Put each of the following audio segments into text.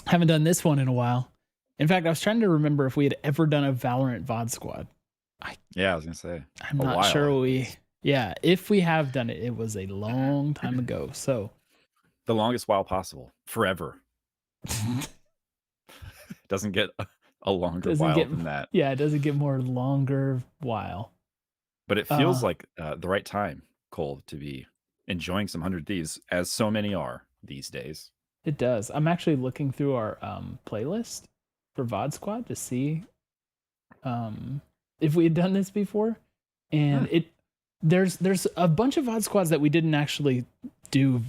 Haven't done this one in a while. In fact, I was trying to remember if we had ever done a Valorant VOD Squad. Yeah, I was gonna say I'm a not while. sure yeah, if we have done it, it was a long time ago. So The longest while possible, forever. Doesn't get a longer doesn't while get than that. yeah, it doesn't get more longer while. But it feels like the right time, Cole, to be enjoying some 100 Thieves, as so many are these days. It does. I'm actually looking through our playlist for VOD Squad to see if we had done this before, and there's a bunch of VOD Squads that we didn't actually do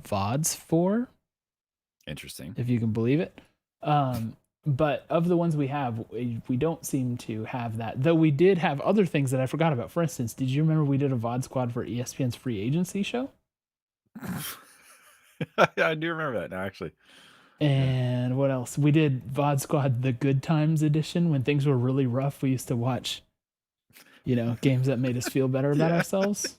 VODs for. Interesting. If you can believe it. But of the ones we have, we don't seem to have that. Though we did have other things that I forgot about. For instance, did you remember we did a VOD Squad for ESPN's free agency show? I do remember that now, actually. And what else? We did VOD Squad the Good Times edition when things were really rough. We used to watch, games that made us feel better about ourselves.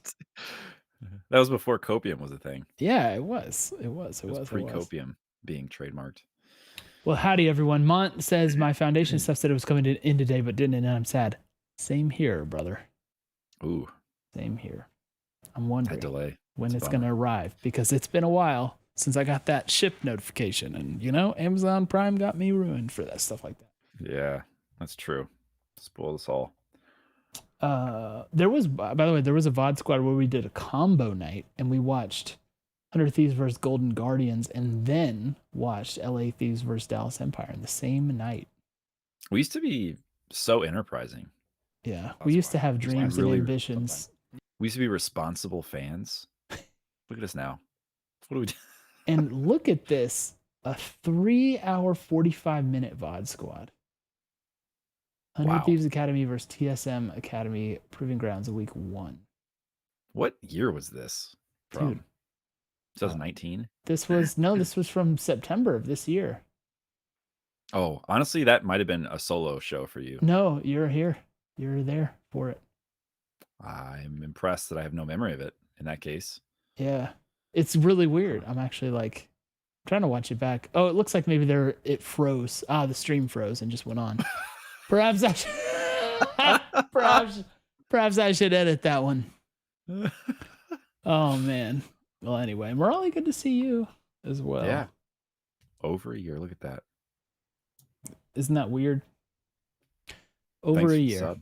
That was before copium was a thing. Yeah, it was. It was pre-copium being trademarked. Well, howdy everyone. Mont says my foundation stuff said it was coming in today, but didn't, and I'm sad. Same here, brother. Ooh. Same here. I'm wondering delay. when it's going to arrive, because it's been a while since I got that ship notification, and Amazon Prime got me ruined for that stuff like that. Yeah, that's true. Spoil us all. There was, by the way, there was a VOD Squad where we did a combo night, and we watched 100 Thieves versus Golden Guardians, and then watched LA Thieves versus Dallas Empire in the same night. We used to be so enterprising. Yeah, we used to have dreams and ambitions. We used to be responsible fans. Look at us now. What do we do? And look at this, a 3-hour, 45-minute VOD Squad. 100 Thieves Academy versus TSM Academy Proving Grounds of Week 1. What year was this from? Dude, 2019? This was from September of this year. Oh, honestly, that might have been a solo show for you. No, you're here. You're there for it. I'm impressed that I have no memory of it in that case. Yeah. It's really weird. I'm actually trying to watch it back. Oh, it looks like maybe it froze. The stream froze and just went on. Perhaps I should, perhaps I should edit that one. Oh man. Well, anyway, Morale, good to see you as well. Yeah. Over a year. Look at that. Isn't that weird? Over a year.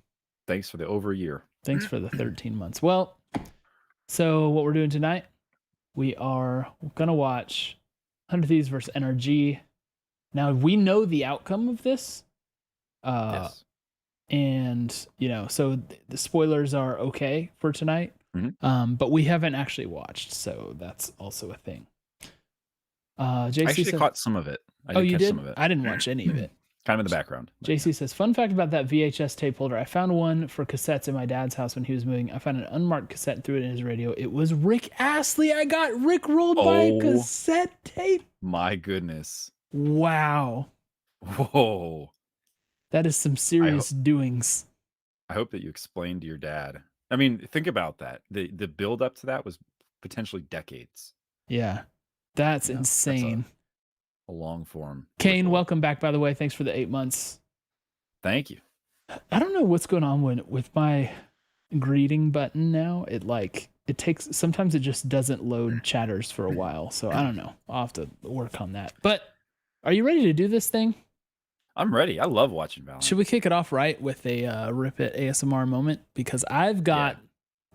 Thanks for the over a year. Thanks for the 13 months. Well, so what we're doing tonight, we are going to watch 100 Thieves versus NRG. Now, we know the outcome of this. Yes. And, so the spoilers are okay for tonight. Mm-hmm. But we haven't actually watched, so that's also a thing. JC I actually caught some of it. You did? Some of it. I didn't watch any of it. Kind of in the background. JC says, fun fact about that VHS tape holder. I found one for cassettes in my dad's house when he was moving. I found an unmarked cassette and threw it in his radio. It was Rick Astley. I got Rick rolled by a cassette tape. My goodness. Wow. Whoa. That is some serious doings. I hope that you explained to your dad. I mean, think about that. The build up to that was potentially decades. Yeah. That's insane. That's a long form. Kane, welcome back, by the way. Thanks for the 8 months. Thank you. I don't know what's going on with my greeting button now. It takes, sometimes it just doesn't load chatters for a while. So I don't know. I'll have to work on that. But are you ready to do this thing? I'm ready. I love watching Valorant. Should we kick it off right with a Rip It ASMR moment? Because I've got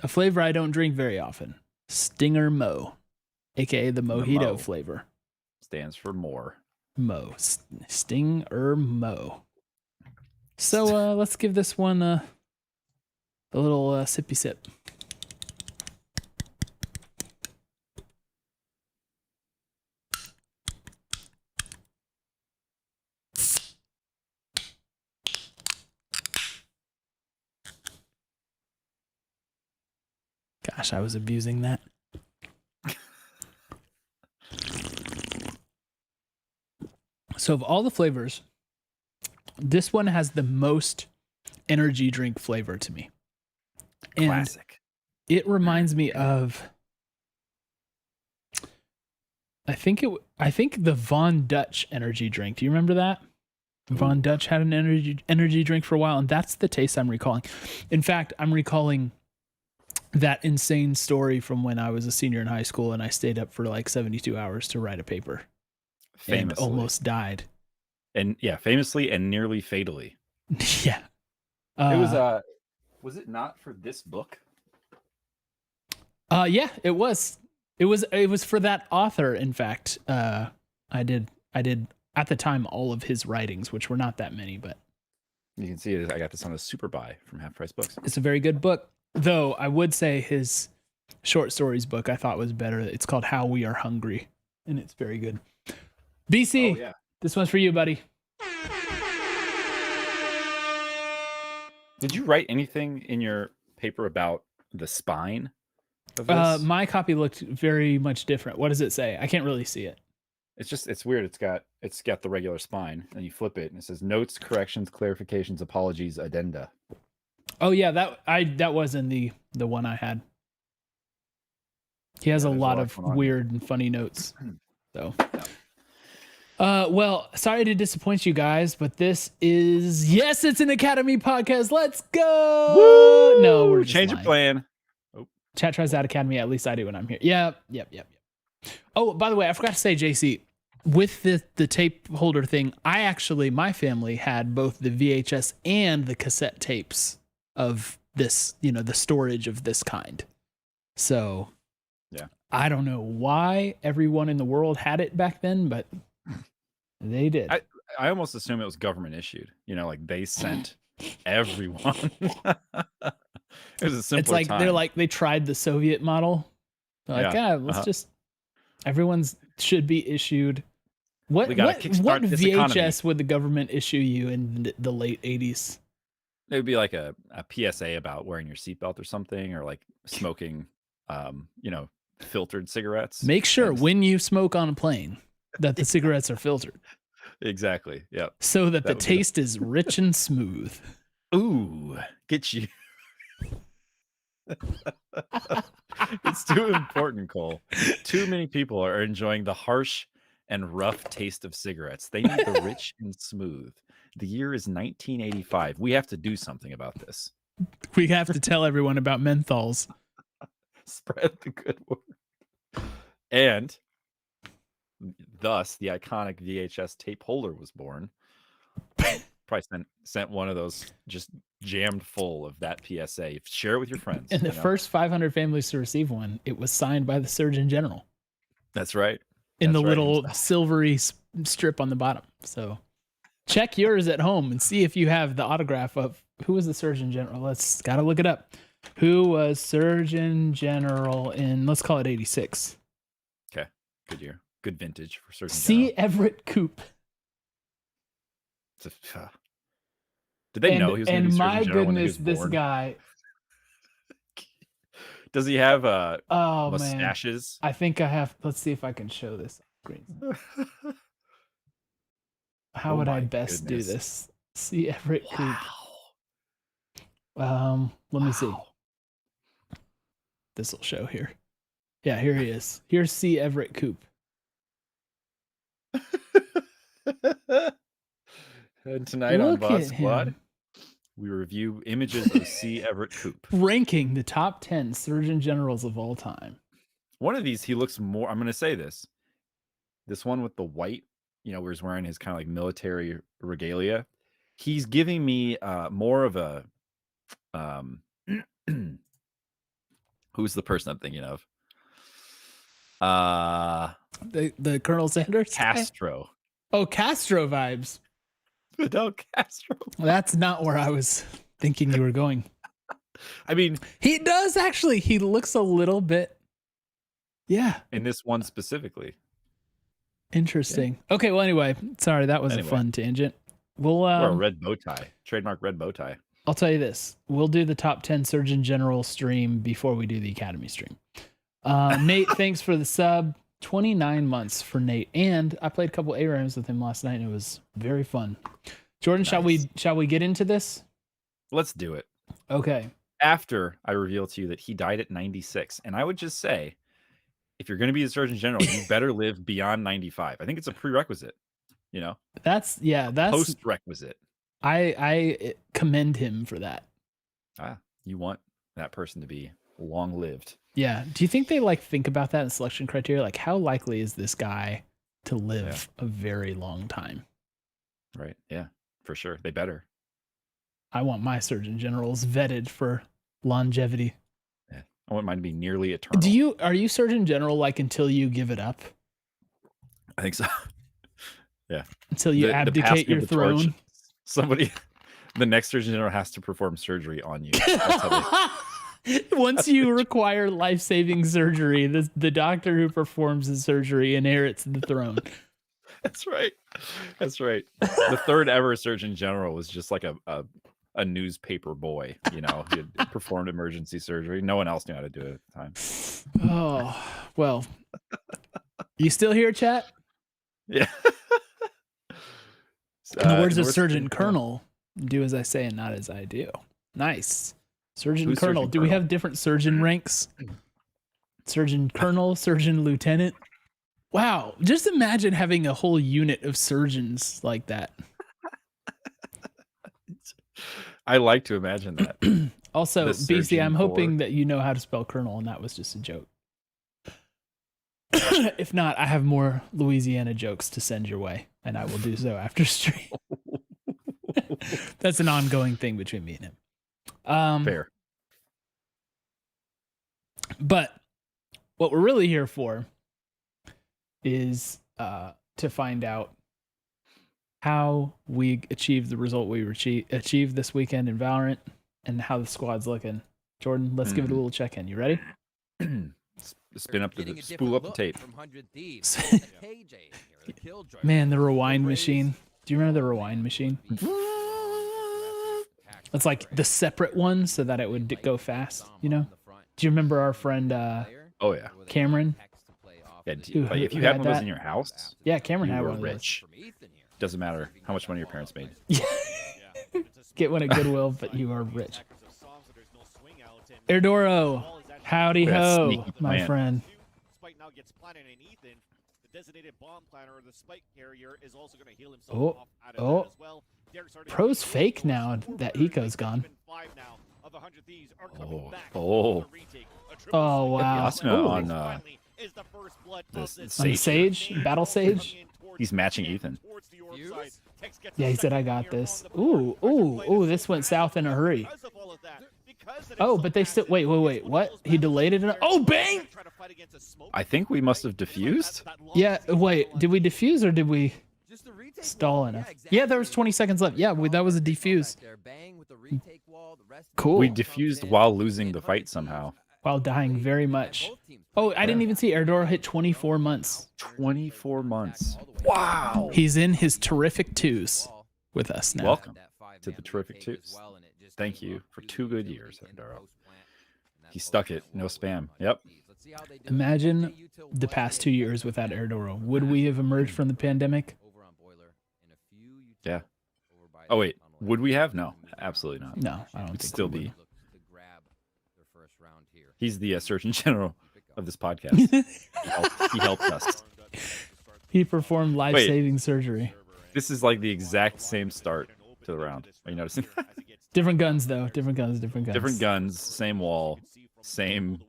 a flavor I don't drink very often. Stinger Mo, aka the mojito flavor. Stands for more. Mo. Stinger Mo. So let's give this one a little sippy sip. Gosh, I was abusing that. So of all the flavors, this one has the most energy drink flavor to me. And classic. It reminds me of I think the Von Dutch energy drink. Do you remember that? Von Dutch had an energy drink for a while, and that's the taste I'm recalling. In fact, I'm recalling that insane story from when I was a senior in high school and I stayed up for like 72 hours to write a paper. Famously. And almost died. And yeah, famously and nearly fatally. Yeah. It was it not for this book? Yeah, it was. It was for that author, in fact. I did at the time all of his writings, which were not that many, but you can see it. I got this on a super buy from Half Price Books. It's a very good book. Though I would say his short stories book I thought was better. It's called How We Are Hungry, and it's very good. BC, This one's for you, buddy. Did you write anything in your paper about the spine of this? My copy looked very much different. What does it say? I can't really see it. It's weird. It's got the regular spine, and you flip it, and it says notes, corrections, clarifications, apologies, addenda. Oh yeah, that was in the one I had. He has a lot of weird and funny notes. So, well, sorry to disappoint you guys, but this is it's an Academy podcast. Let's go. Woo! No, we're just change of plan. Oh. Chat tries out Academy. At least I do when I'm here. Yep. Oh, by the way, I forgot to say, JC, with the tape holder thing, my family had both the VHS and the cassette tapes of this, the storage of this kind. So, yeah, I don't know why everyone in the world had it back then, but they did. I almost assume it was government issued. Like they sent everyone. It was a simpler It's like time. they tried the Soviet model. They're like, let's just everyone's should be issued. What VHS would the government issue you in the late 80s? It would be like a PSA about wearing your seatbelt or something, or like smoking, filtered cigarettes. Make sure when you smoke on a plane that the cigarettes are filtered. Exactly. Yeah. So that the taste is rich and smooth. Ooh, get you. It's too important, Cole. Too many people are enjoying the harsh and rough taste of cigarettes. They need the rich and smooth. The year is 1985. We have to do something about this. We have to tell everyone about menthols. Spread the good word. And thus, the iconic VHS tape holder was born. Probably sent one of those just jammed full of that PSA. Share it with your friends. And the first 500 families to receive one, it was signed by the Surgeon General. That's right. In the little silvery strip on the bottom. So check yours at home and see if you have the autograph of who was the Surgeon General. Gotta look it up. Who was Surgeon General in, let's call it 86. Okay. Good year. Good vintage for Surgeon General. C. Everett Koop. Did they know he was going to be Surgeon General when he was born? This guy. Does he have mustaches? Man. I think I have. Let's see if I can show this on screen. How would I best do this? See Everett Koop. Let me see. This will show here. Yeah, here he is. Here's C. Everett Koop. And tonight on VOD Squad, we review images of C. Everett Koop. Ranking the top 10 Surgeon Generals of all time. One of these, he looks more, I'm going to say this. This one with the white, where he's wearing his kind of like military regalia. He's giving me more of a, who's the person I'm thinking of? The Colonel Sanders? Castro. Oh, Castro vibes. Fidel Castro. That's not where I was thinking you were going. I mean, he does actually. He looks a little bit. Yeah. In this one specifically. Interesting. Yeah. Okay. Well, anyway, sorry. That was a fun tangent. We'll or a red bow tie. Trademark red bow tie. I'll tell you this. We'll do the top 10 Surgeon General stream before we do the Academy stream. Nate, thanks for the sub. 29 months for Nate, and I played a couple ARAMs with him last night, and it was very fun. Jordan, nice. Shall we get into this? Let's do it. Okay. After I reveal to you that he died at 96, and I would just say, if you're going to be a Surgeon General, you better live beyond 95. I think it's a prerequisite. You know, That's post-requisite. I commend him for that. You want that person to be long-lived. Yeah. Do you think they like think about that in selection criteria? Like, how likely is this guy to live a very long time? Right. Yeah, for sure. They better. I want my Surgeon Generals vetted for longevity. Yeah. I want mine to be nearly eternal. Are you Surgeon General like until you give it up? I think so. Yeah. Until you abdicate your throne. Somebody, the next Surgeon General has to perform surgery on you. Once you require life-saving surgery, the doctor who performs the surgery inherits the throne. That's right. That's right. The third ever Surgeon General was just like a newspaper boy, you know, he had performed emergency surgery. No one else knew how to do it at the time. Oh, well. You still here, chat? Yeah. In the words of Surgeon Colonel, do as I say and not as I do. Nice. Surgeon Colonel. Do we have different surgeon ranks? Surgeon Colonel, Surgeon Lieutenant. Wow. Just imagine having a whole unit of surgeons like that. I like to imagine that. Also, BC, I'm hoping that you know how to spell Colonel, and that was just a joke. If not, I have more Louisiana jokes to send your way, and I will do so after stream. That's an ongoing thing between me and him. Fair. But what we're really here for is to find out how we achieved the result we achieved this weekend in Valorant and how the squad's looking. Jordan, let's give it a little check-in. You ready? Spool up the tape. Man, the rewind machine. Do you remember the rewind machine? It's like the separate one so that it would go fast, you know? Do you remember our friend oh yeah, Cameron? Yeah, if you had one of those in your house, yeah, Cameron had one of those. Rich. Doesn't matter how much money your parents made. Get one at Goodwill, but you are rich. Erdoro, howdy ho, my friend. Spike now gets planted in Ethan. The designated bomb planner or the spike carrier is also going to heal himself off out of that as well. Pro's fake now that Eco's gone. Oh wow. On the Sage, Battle Sage. He's matching Ethan. Yeah, he said I got this. Ooh, this went south in a hurry. Oh, but they still wait. What? He delayed it. Oh, bang! I think we must have diffused. Yeah, wait. Did we diffuse or did we stall enough? Yeah, there was 20 seconds left. Yeah, that was a defuse. Cool. We diffused while losing the fight somehow. While dying very much. Oh, I didn't even see Erdor hit 24 months. 24 months. Wow. He's in his terrific twos with us now. Welcome to the terrific twos. Thank you for 2 good years, Erdor. He stuck it. No spam. Yep. Imagine the past 2 years without Erdoro. Would we have emerged from the pandemic? Yeah. Oh, wait. Would we have? No, absolutely not. No, I don't think still we be. He's the Surgeon General of this podcast. He helped us. He performed life-saving surgery. This is like the exact same start to the round. Are you noticing? Different guns, though. Different guns. Different guns, same wall, same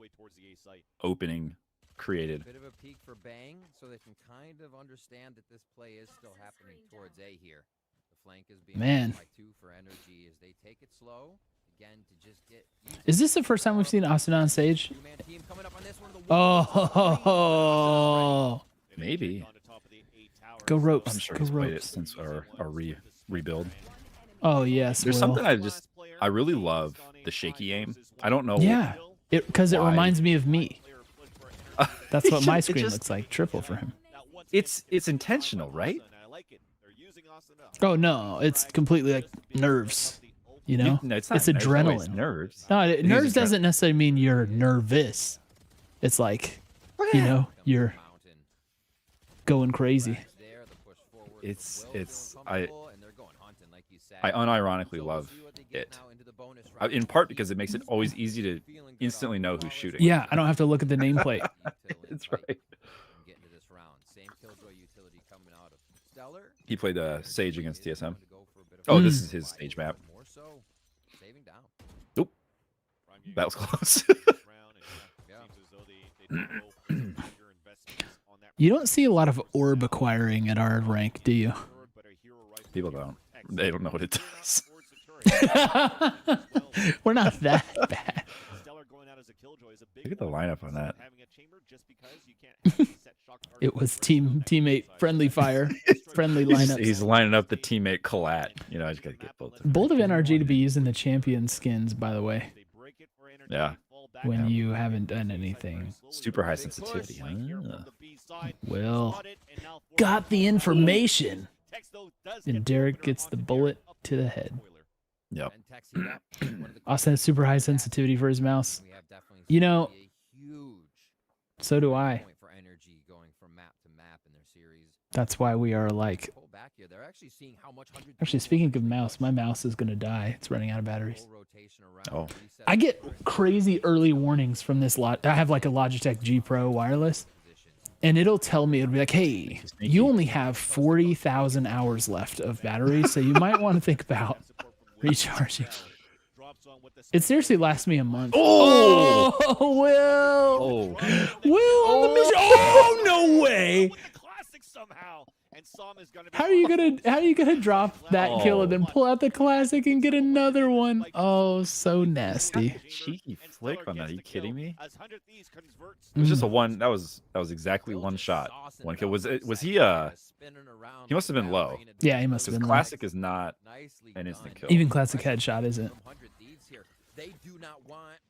opening created. Bit of a peek for Bang, so they can kind of understand that this play is still happening towards A here. The flank is being by 2 for NRG as they take it slow. Again, to just get. Is this the first time we've seen Austin on stage? Oh, maybe. Go ropes. I'm sure Go he's played it ropes. since our rebuild. Oh yes. There's something I really love the shaky aim. I don't know. Yeah, because it reminds me of me. That's what my screen looks like. Triple for him. It's intentional, right? Oh no, it's completely like nerves. You know, No, it's not it's adrenaline. Nerves. No, nerves doesn't necessarily mean you're nervous. It's like, you know, you're going crazy. like you said. I unironically So we'll love see what they get it. now into the bonus round. In part because it makes it always easy to Feeling good instantly on know the who's shooting. Yeah, I don't have to look at the nameplate. That's right. Get into this round. Same Killjoy utility coming out of Stellar. He played Sage against TSM. Going to go for a bit of Oh, a this is his stage map. More so, saving down. Nope. That was close. You don't see a lot of orb acquiring at our rank, do you? People don't. They don't know what it does. We're not that bad. Look at the lineup on that. It was teammate friendly fire, friendly lineups. He's lining up the teammate collat. You know, I just gotta get both. Bold of NRG to be using the champion skins, by the way. Yeah. When you haven't done anything. Super high sensitivity. Huh? Well, got the information. And Derek gets the bullet to the head. Yep. Austin has super high sensitivity for his mouse. You know, so do I. That's why we are alike. Actually, speaking of mouse, my mouse is going to die. It's running out of batteries. Oh. I get crazy early warnings from this lot. I have like a Logitech G Pro wireless, and it'll tell me, it'll be like, hey, you only have 40,000 hours left of battery, so you might want to think about recharging. It seriously lasts me a month. Oh, Will! oh. Will on the mission! Oh, no way! How are you gonna drop that kill and then pull out the classic and get another one? Oh, so nasty. Cheeky flick on that. Are you kidding me? It was just a one. That was exactly one shot. One kill. Was he? He must have been low. Yeah, he must have been. Classic is not an instant kill. Even classic headshot isn't.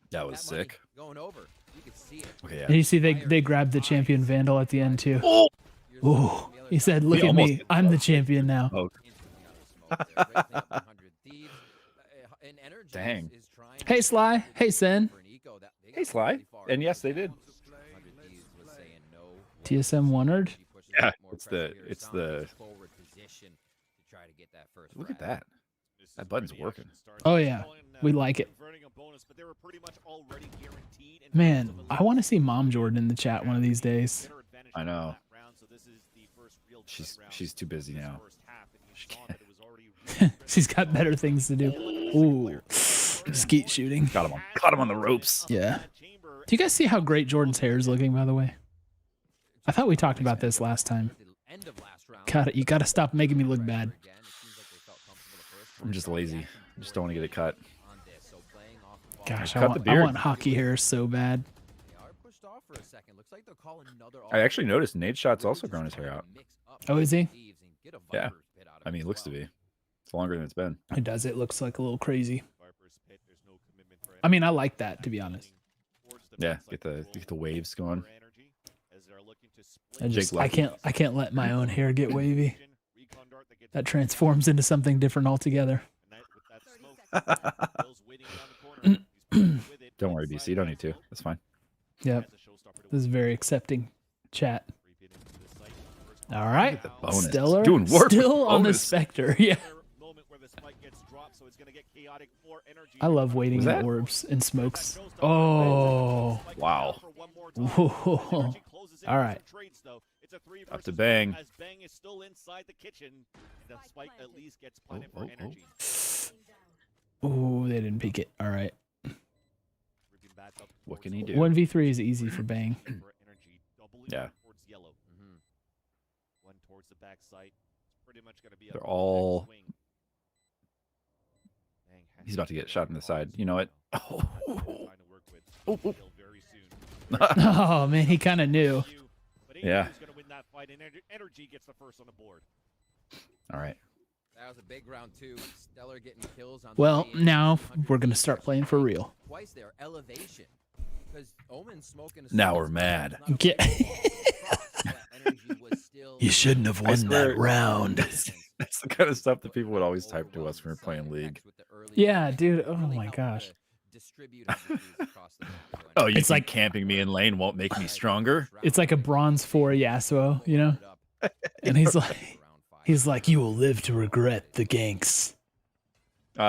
That was sick. Okay, yeah. And you see they grabbed the champion Vandal at the end too. Oh! Ooh. He said, look He at me. almost- I'm the champion now. Oh. Dang. Hey, Sly. Hey, Sen. Hey, Sly. And yes, they did. TSM Wondered. Yeah, it's the. Look at that. That button's working. Oh, yeah. We like it. Man, I want to see Mom Jordan in the chat one of these days. I know. She's too busy now. She's got better things to do. Ooh. Skeet shooting. Got him on the ropes. Yeah. Do you guys see how great Jordan's hair is looking, by the way? I thought we talked about this last time. You gotta stop making me look bad. I'm just lazy. I just don't want to get it cut. Gosh, Cut the I beard. want hockey hair so bad. I actually noticed Nate Shot's also grown his hair out. Oh, is he? Yeah. I mean, it looks to be. It's longer than it's been. It does. It looks like a little crazy. I mean, I like that, to be honest. Yeah, get the waves going. I can't let my own hair get wavy. That transforms into something different altogether. Don't worry, BC. You don't need to. That's fine. Yep. This is very accepting chat. All right. bonus. Stellar. Doing work Still with on the bonus. Spectre. Yeah. I love waiting in orbs and smokes. Oh. Wow. Whoa. All right. Up to Bang. As Bang is still inside the kitchen, the spike at least gets planted Oh, for oh, oh. energy. Ooh, they didn't peek it. All right. What can he do? 1v3 is easy for Bang. Yeah. Towards yellow. One towards the back site. It's pretty much going to be a They're all. swing. Bang has He's about to get to shot in the side. You know what? Oh. trying to work with Oh, oh. very soon. Oh, man, he kind of knew. But Yeah. AU is going to win that fight, and Energy gets the first on the board. All right. That was a big round two. Stellar getting kills on Well, the now we're going to start playing for real. twice there. Elevation. Because Omen's smoking a Now smoke. we're mad. It's not a Get- that energy was still- You shouldn't have I swear- round. That's the kind of stuff that people would always type to us when we were playing League. Yeah, dude. Oh my gosh. Oh, you It's think like- camping me in lane won't make me stronger? It's like a bronze 4 Yasuo, you know? And he's like, you will live to regret the ganks.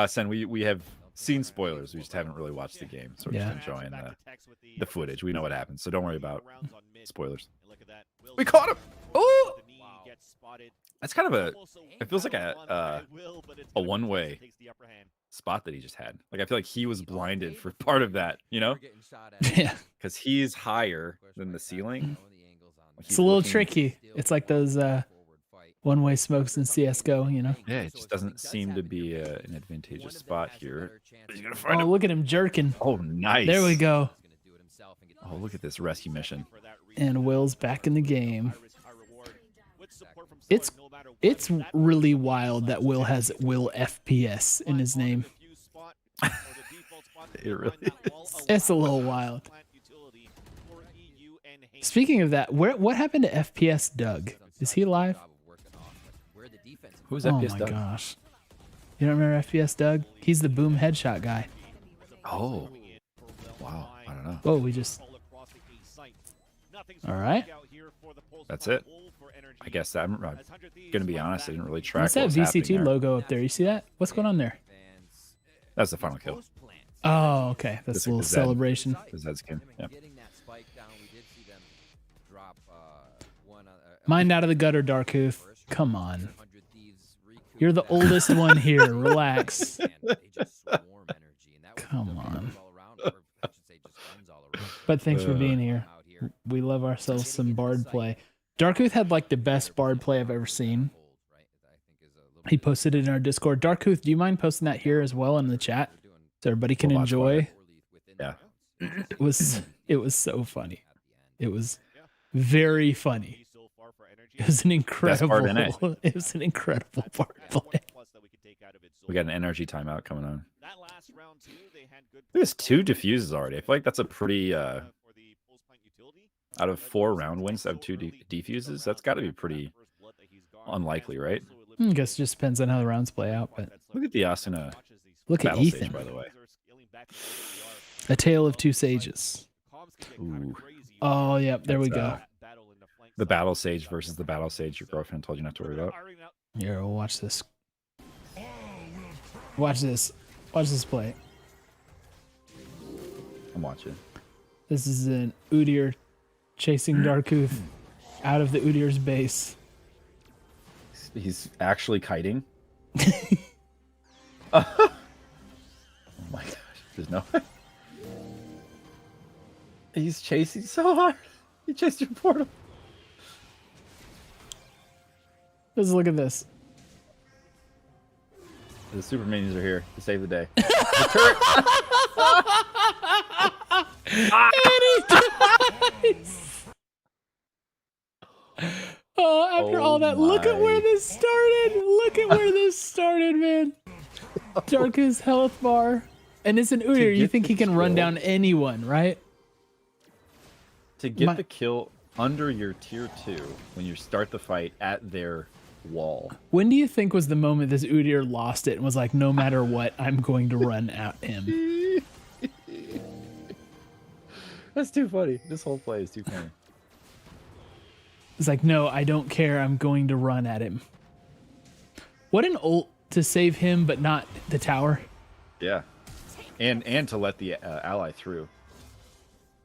Sen, we have seen spoilers. We just haven't really watched the game, so we're Yeah. just enjoying the footage. We know what happens, so don't worry about spoilers. We caught him. Oh, that's kind of a. It feels like a one-way spot that he just had. Like I feel like he was blinded for part of that, you know? Yeah. Because he's higher than the ceiling. Like, It's he's a little looking- tricky. It's like those one-way smokes in CS:GO, you know. Yeah, it just doesn't seem to be an advantageous spot here. He's gonna Oh, find him. look at him jerking. Oh, nice. There we go. Oh, look at this rescue mission. And Will's back in the game. It's really wild that Will has Will FPS in his name. It really is. It's a little wild. Speaking of that, what happened to FPS Doug? Is he alive? Who's Oh FPS my Doug? gosh. You don't remember FPS Doug? He's the boom headshot guy. Oh. Wow. I don't know. Whoa, we just... All right. That's it. I guess I'm gonna be honest. I didn't really track. What's that what was happening VCT there. logo up there? You see that? What's going on there? That's the final kill. Oh, okay. That's This a little is Zed. celebration. The Zed skin. Yeah. Mind out of the gutter, Darkooth. Come on. You're the oldest one here. Relax. Come on. But thanks for being here. We love ourselves some Bard play. Darkooth had like the best Bard play I've ever seen. He posted it in our Discord. Darkooth, do you mind posting that here as well in the chat so everybody can We'll watch enjoy? Yeah. It was so funny. It was very funny. It was an incredible. Bard in it. It was an incredible Bard play. We got an NRG timeout coming on. There's 2 diffuses already. I feel like that's a pretty out of 4 round wins to have 2 defuses. That's got to be pretty unlikely, right? I guess it just depends on how the rounds play out. But Look at the Asuna look at battle Ethan. stage, by the way. A Tale of Two Sages. Ooh. Oh, yep. There we That's, go. The battle sage versus the battle sage your girlfriend told you not to worry about. Here, we'll watch this. Watch this. Watch this play. I'm watching. This is an Udyr chasing Darkooth out of the Udyr's base. He's actually kiting. Oh my gosh. There's no way. He's chasing so hard. He chased your portal. Let's look at this. The super minions are here to save the day. Oh, after all that, look at where this started. Look at where this started, man. Darkooth's health bar. And it's an Udyr. You get think he the can run kill. down anyone, right? To get My- the kill under your tier 2 when you start the fight at their wall. When do you think was the moment this Udyr lost it and was like, no matter what, I'm going to run at him? That's too funny. This whole play is too funny. It's like, no, I don't care. I'm going to run at him. What an ult to save him, but not the tower. Yeah. And to let the ally through.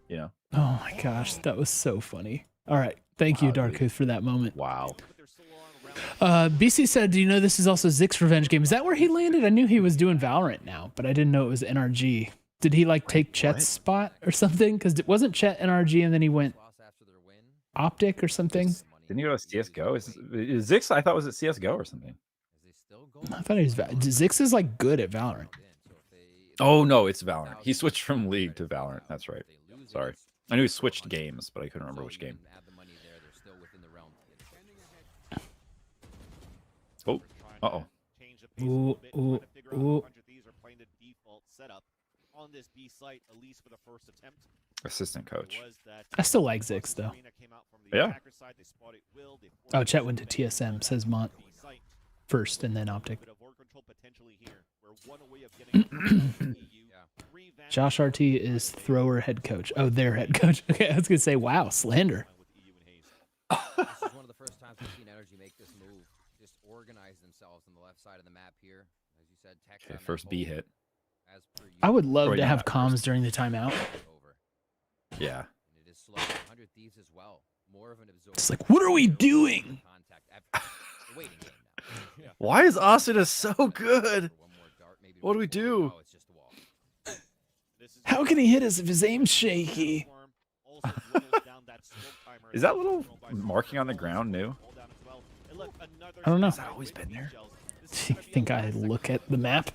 You know? Oh my gosh, that was so funny. All right. Thank you, Wow, dude. Darkooth, for that moment. Wow. BC said, do you know this is also Zix's revenge game? Is that where he landed? I knew he was doing Valorant now, but I didn't know it was NRG. Did he like take Chet's spot or something? Because it wasn't Chet NRG and then he went Optic or something? Didn't you go to CSGO? Is Zix, I thought was at CSGO or something. I thought he was. Zix is like good at Valorant. Oh, no, it's Valorant. He switched from League to Valorant. That's right. Sorry. I knew he switched games, but I couldn't remember which game. Oh. Uh-oh. Ooh, ooh, ooh. On this B site, at least for the first attempt, Assistant coach. I still like Zix, though. Yeah. Oh, Chet went to TSM, says Mont. First and then Optic. Josh RT is thrower head coach. Oh, their head coach. Okay, I was going to say, wow, slander. This is one of the first times we've seen NRG make this move. Just organize themselves on the left side of the map here. As you said, Tech's Okay, on that first B hold hit. as per I would usual. love Wait, to no, have not comms during the timeout. Over. Yeah. And it is slow. 100 Thieves as well. More of an absorber. It's like, what are we doing? Contact ever. The waiting game now. Yeah. Why is Austin so good? One more dart, maybe What do we one do? more. Oh, it's just a wall. How can he hit us if his aim's shaky? Is that little marking on the ground new? I don't know. Has that always been there? Do you think I look at the map?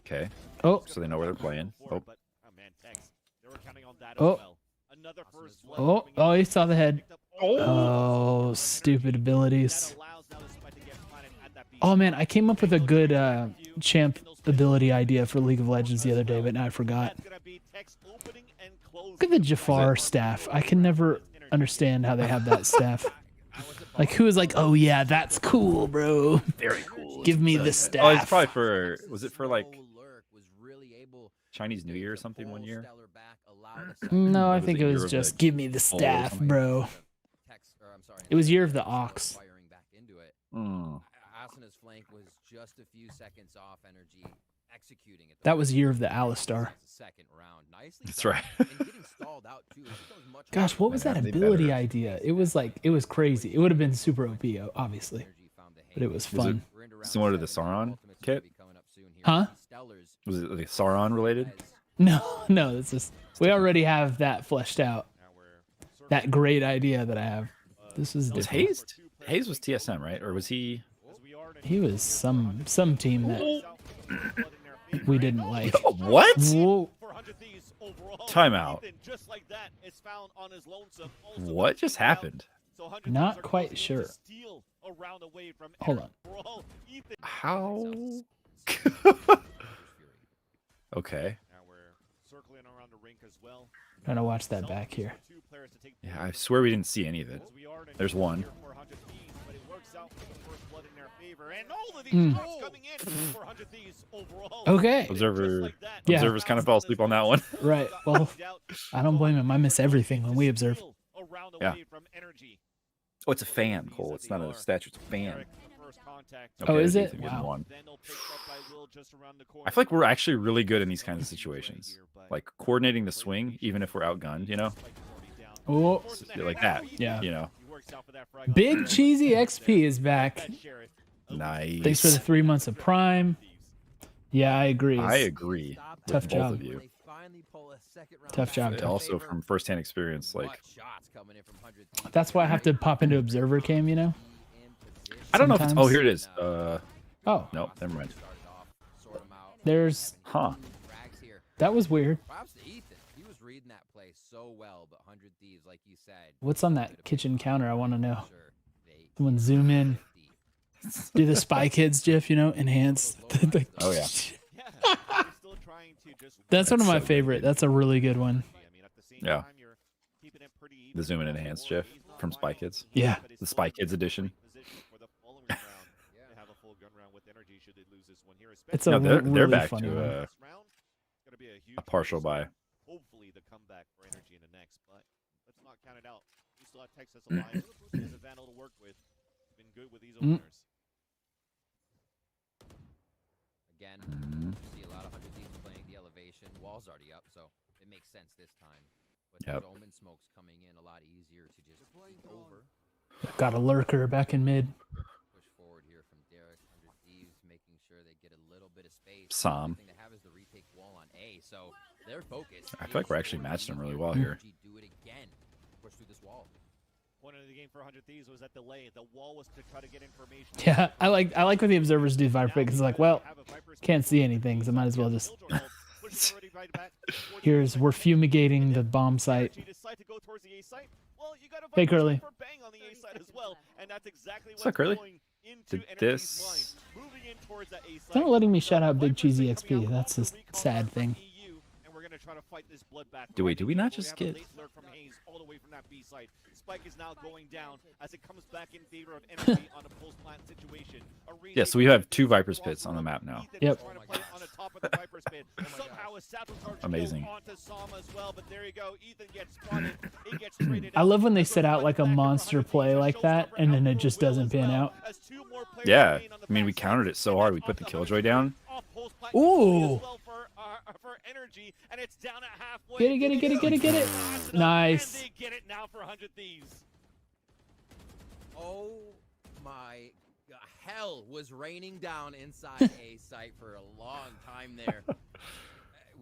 Okay. Oh, So they know where they're playing. Oh, oh, he saw the head. Oh, stupid abilities. Oh man, I came up with a good champ ability idea for League of Legends the other day, but now I forgot. Look at the Jafar staff. I can never understand how they have that staff. Like, who is like, oh yeah, that's cool, bro. very cool. Give me the staff. Oh, it's probably for. Was it for like Chinese New Year or something one year? No, I Was think it it Year was of just the give me the Bull or staff, something? bro. It was Year of the Ox. Mm. Asana's flank was just a few seconds off energy executing it. That was Year of the Alistar. Second round. Nicely That's done. right. And getting stalled out too. This goes much Gosh, what harder was than that They ability better. idea? It was like, it was crazy. It would have been super OP, obviously, Energy found the but it hang. was Was it fun. We're into round similar to the 7 now. Sauron Ultimate's kit? gonna be coming up soon here. Huh? Stellars Was it like Sauron related? as No, no, it's just, we already have that fleshed out. That great idea that I have. This is Was different. Hayes? Hayes was TSM, right? Or was he? He was some team that we didn't like. Oh, what? Whoa. Timeout. What just happened? Not quite sure. Hold on. How? Okay. Trying to watch that back here. Yeah, I swear we didn't see any of it. There's one. Okay. Observer. Yeah. Observers kind of fell asleep on that one. Right. Well, I don't blame him. I miss everything when we observe. Yeah. Oh, it's a fan, Cole. It's not a statue. It's a fan. Oh, is there's it? Ethan getting Wow. one. I feel like we're actually really good in these kinds of situations. Like coordinating the swing, even if we're outgunned, you know? Oh, Like that. yeah. You know? Big Cheesy XP is back. Nice. Thanks for the 3 months of Prime. Yeah, I agree. I agree. Tough with job. both of you. Tough job. But also from firsthand experience, like That's why I have to pop into Observer Cam, you know? I don't know if it's. Oh, Sometimes. here it is. Oh, No, never mind. there's. Huh. That was weird. Props to Ethan. He was reading that play so well, but 100 Thieves, like you said. What's on that kitchen counter? I want to know. Sure, they Someone zoom in. Do the Spy Kids GIF, you know? Enhance. Oh, yeah. That's one of That's my so good, favorite. dude. That's a really good one. Yeah. The zoom in and enhance GIF from Spy Kids. Yeah. The Spy Kids edition. It's a No, they're really back funny to one. a partial buy. Hopefully the comeback for energy in the next, but let's not count it out. We still have Texas alive. There's a Vandal to work with. Been good with these openers. Again, Mhm. you see a lot of 100 Thieves playing the elevation. Wall's already up, so it makes sense this time. But Yep. the Omen smoke's coming in a lot easier to just peek over. Got a lurker back in mid. Push forward here from Derek. 100 Thieves making sure they get a little bit of space. Sam. The thing they have is the retake wall on A, so their focus. I feel like we're actually matching them really well here. Do it again. Push through this wall. Point of the game for 100 Thieves was that delay. The wall was to try to get information. Yeah, I like when the observers do Viper pick. It's like, well, can't see anything, so might as well just. Here's we're fumigating the bomb site. Hey, Curly. What's up, Curly? Did this? It's not letting me shout out Big Cheesy XP. That's a sad thing. Did we not just get? Spike is now going down as it comes back in favor of energy on a post plant situation. Yeah, so we have 2 Viper's pits on the map now. Yep. Amazing. I love when they set out like a monster play like that, and then it just doesn't pan out. Yeah, I mean, we countered it so hard. We put the Killjoy down. Ooh. For energy, and it's down at halfway. Get it, get it, get it, get it, get it. Nice. And they get it now for 100 Thieves. Oh my God. Hell was raining down inside A site for a long time there.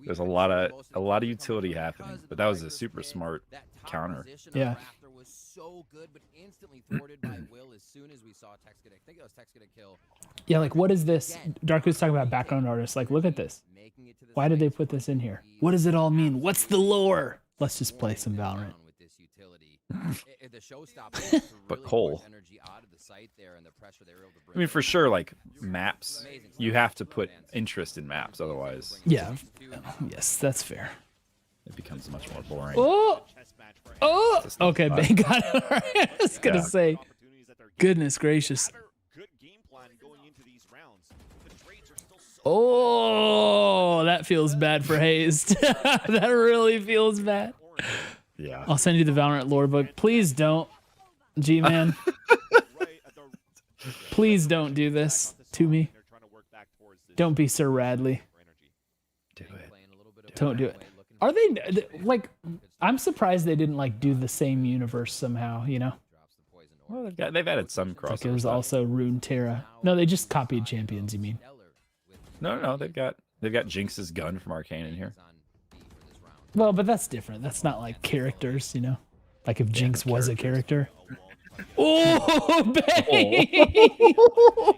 There's a lot of utility happening, but that was a super smart counter. Yeah. Raptor was so good, but instantly thwarted by Will as soon as we saw Tex get a, I think it was Tex get a kill. Yeah, like what is this? Darku's talking about background artists. Like, look at this. Why did they put this in here? What does it all mean? What's the lore? Let's just play some Valorant. But Cole, I mean, for sure, like maps, you have to put interest in maps, otherwise, Yeah. Yes, that's fair. it becomes much more boring. Oh, oh. Okay, Bang got it. All right. I was gonna say, goodness gracious. Oh, that feels bad for Hazed. That really feels bad. Yeah. I'll send you the Valorant lore book. Please don't, G-Man. Please don't do this to me. Don't be Sir Radley. Do it. Don't do it. Are they like? I'm surprised they didn't like do the same universe somehow. You know, Well, they've added some like crossovers. it was also Runeterra. No, they just copied Champions. You mean? No, they've got Jinx's gun from Arcane in here. Well, but that's different. That's not like characters. You know, like if Jinx was a character. Oh, Bang!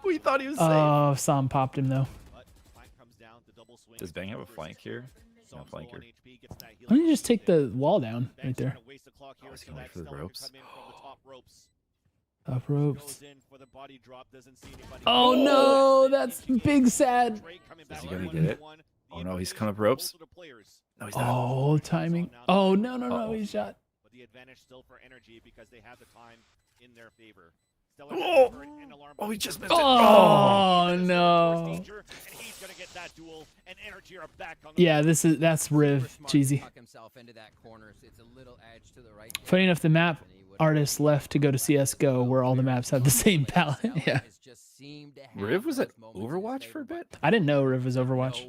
We thought he was safe. Oh, Sam popped him though. Does Bang have a flank here? No flank here. Why don't you just take the wall down right there? I was gonna wait for the ropes. Up ropes. Oh no, that's big sad. Is he gonna get it? Oh no, he's coming up ropes. No, he's not. Oh, timing. Oh no, he shot. But the advantage still for energy because they have the time in their favor. Oh, he just missed it. Oh no. Yeah, that's Riv, cheesy. Funny enough, the map artist left to go to CS:GO, where all the maps have the same palette. Yeah. Riv was at Overwatch for a bit? I didn't know Riv was Overwatch.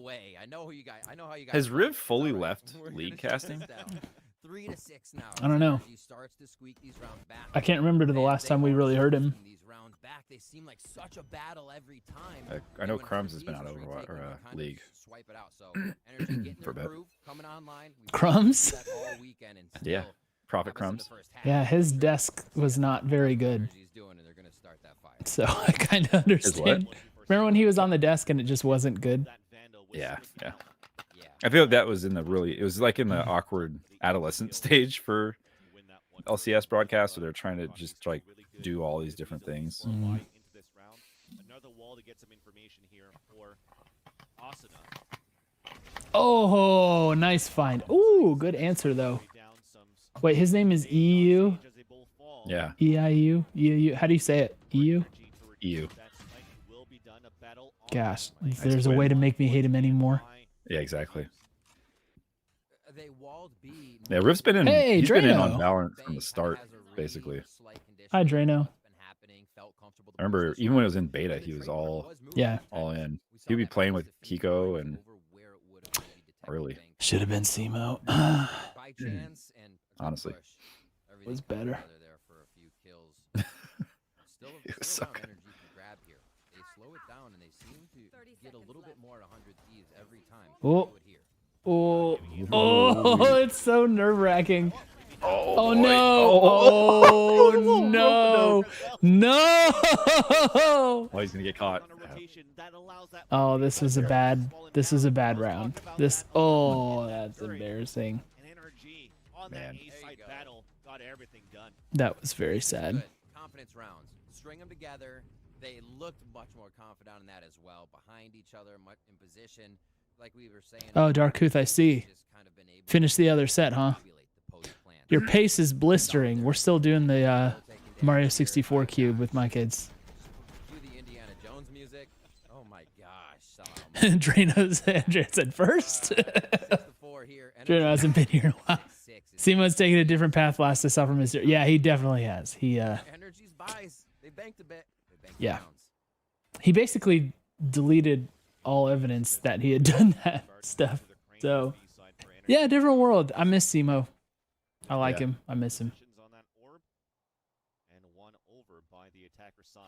Has Riv fully left League casting? 3-6 now. I don't know. I can't remember to the last time we really heard him. They seem like such a battle every time. I know Crumbs has been out of Overwatch or League. Swipe it out. So energy getting For a bit. coming online. Crumbs? Yeah, Prophet Crumbs. Yeah, his desk was not very good. So I kind of understand. Remember when he was on the desk and it just wasn't good? Yeah. I feel like that was in the it was like in the awkward adolescent stage for LCS broadcast, where they're trying to just like do all these different things. Mm. Oh, nice find. Ooh, good answer though. Wait, his name is EU? Yeah. EIU? EIU? How do you say it? EU? EU. Gosh, if there's a way to make me hate him anymore. Yeah, exactly. Yeah, Riv's been in. Hey, he's been in on Drano. Valorant from the start, basically. Hi, Drano. I remember even when it was in beta, he was all in. He'd be playing with Kiko and early. Should have been Simo. Honestly, was better. It was so good. Oh, it's so nerve-wracking. Oh no! Oh no! No! Oh, he's gonna get caught. Oh, this was a bad round. That's embarrassing. Man. That was very sad. Confidence rounds. String them together. They looked much more confident in that as well, behind each other, much in position, like we were saying. Oh, Darkuth, I see. Finish the other set, huh? Your pace is blistering. We're still doing the Mario 64 cube with my kids. Do the Indiana Jones music. Oh my gosh. Drano's Andrea said first. Drano hasn't been here in a while. Simo's taking a different path last I saw from his. Yeah, he definitely has. He Energy's buys. They banked a bit. They banked Yeah. rounds. He basically deleted all evidence that he had done that stuff. So, yeah, different world. I miss Simo. I like Yeah. him. I miss him. On that orb, and one over by the attacker side.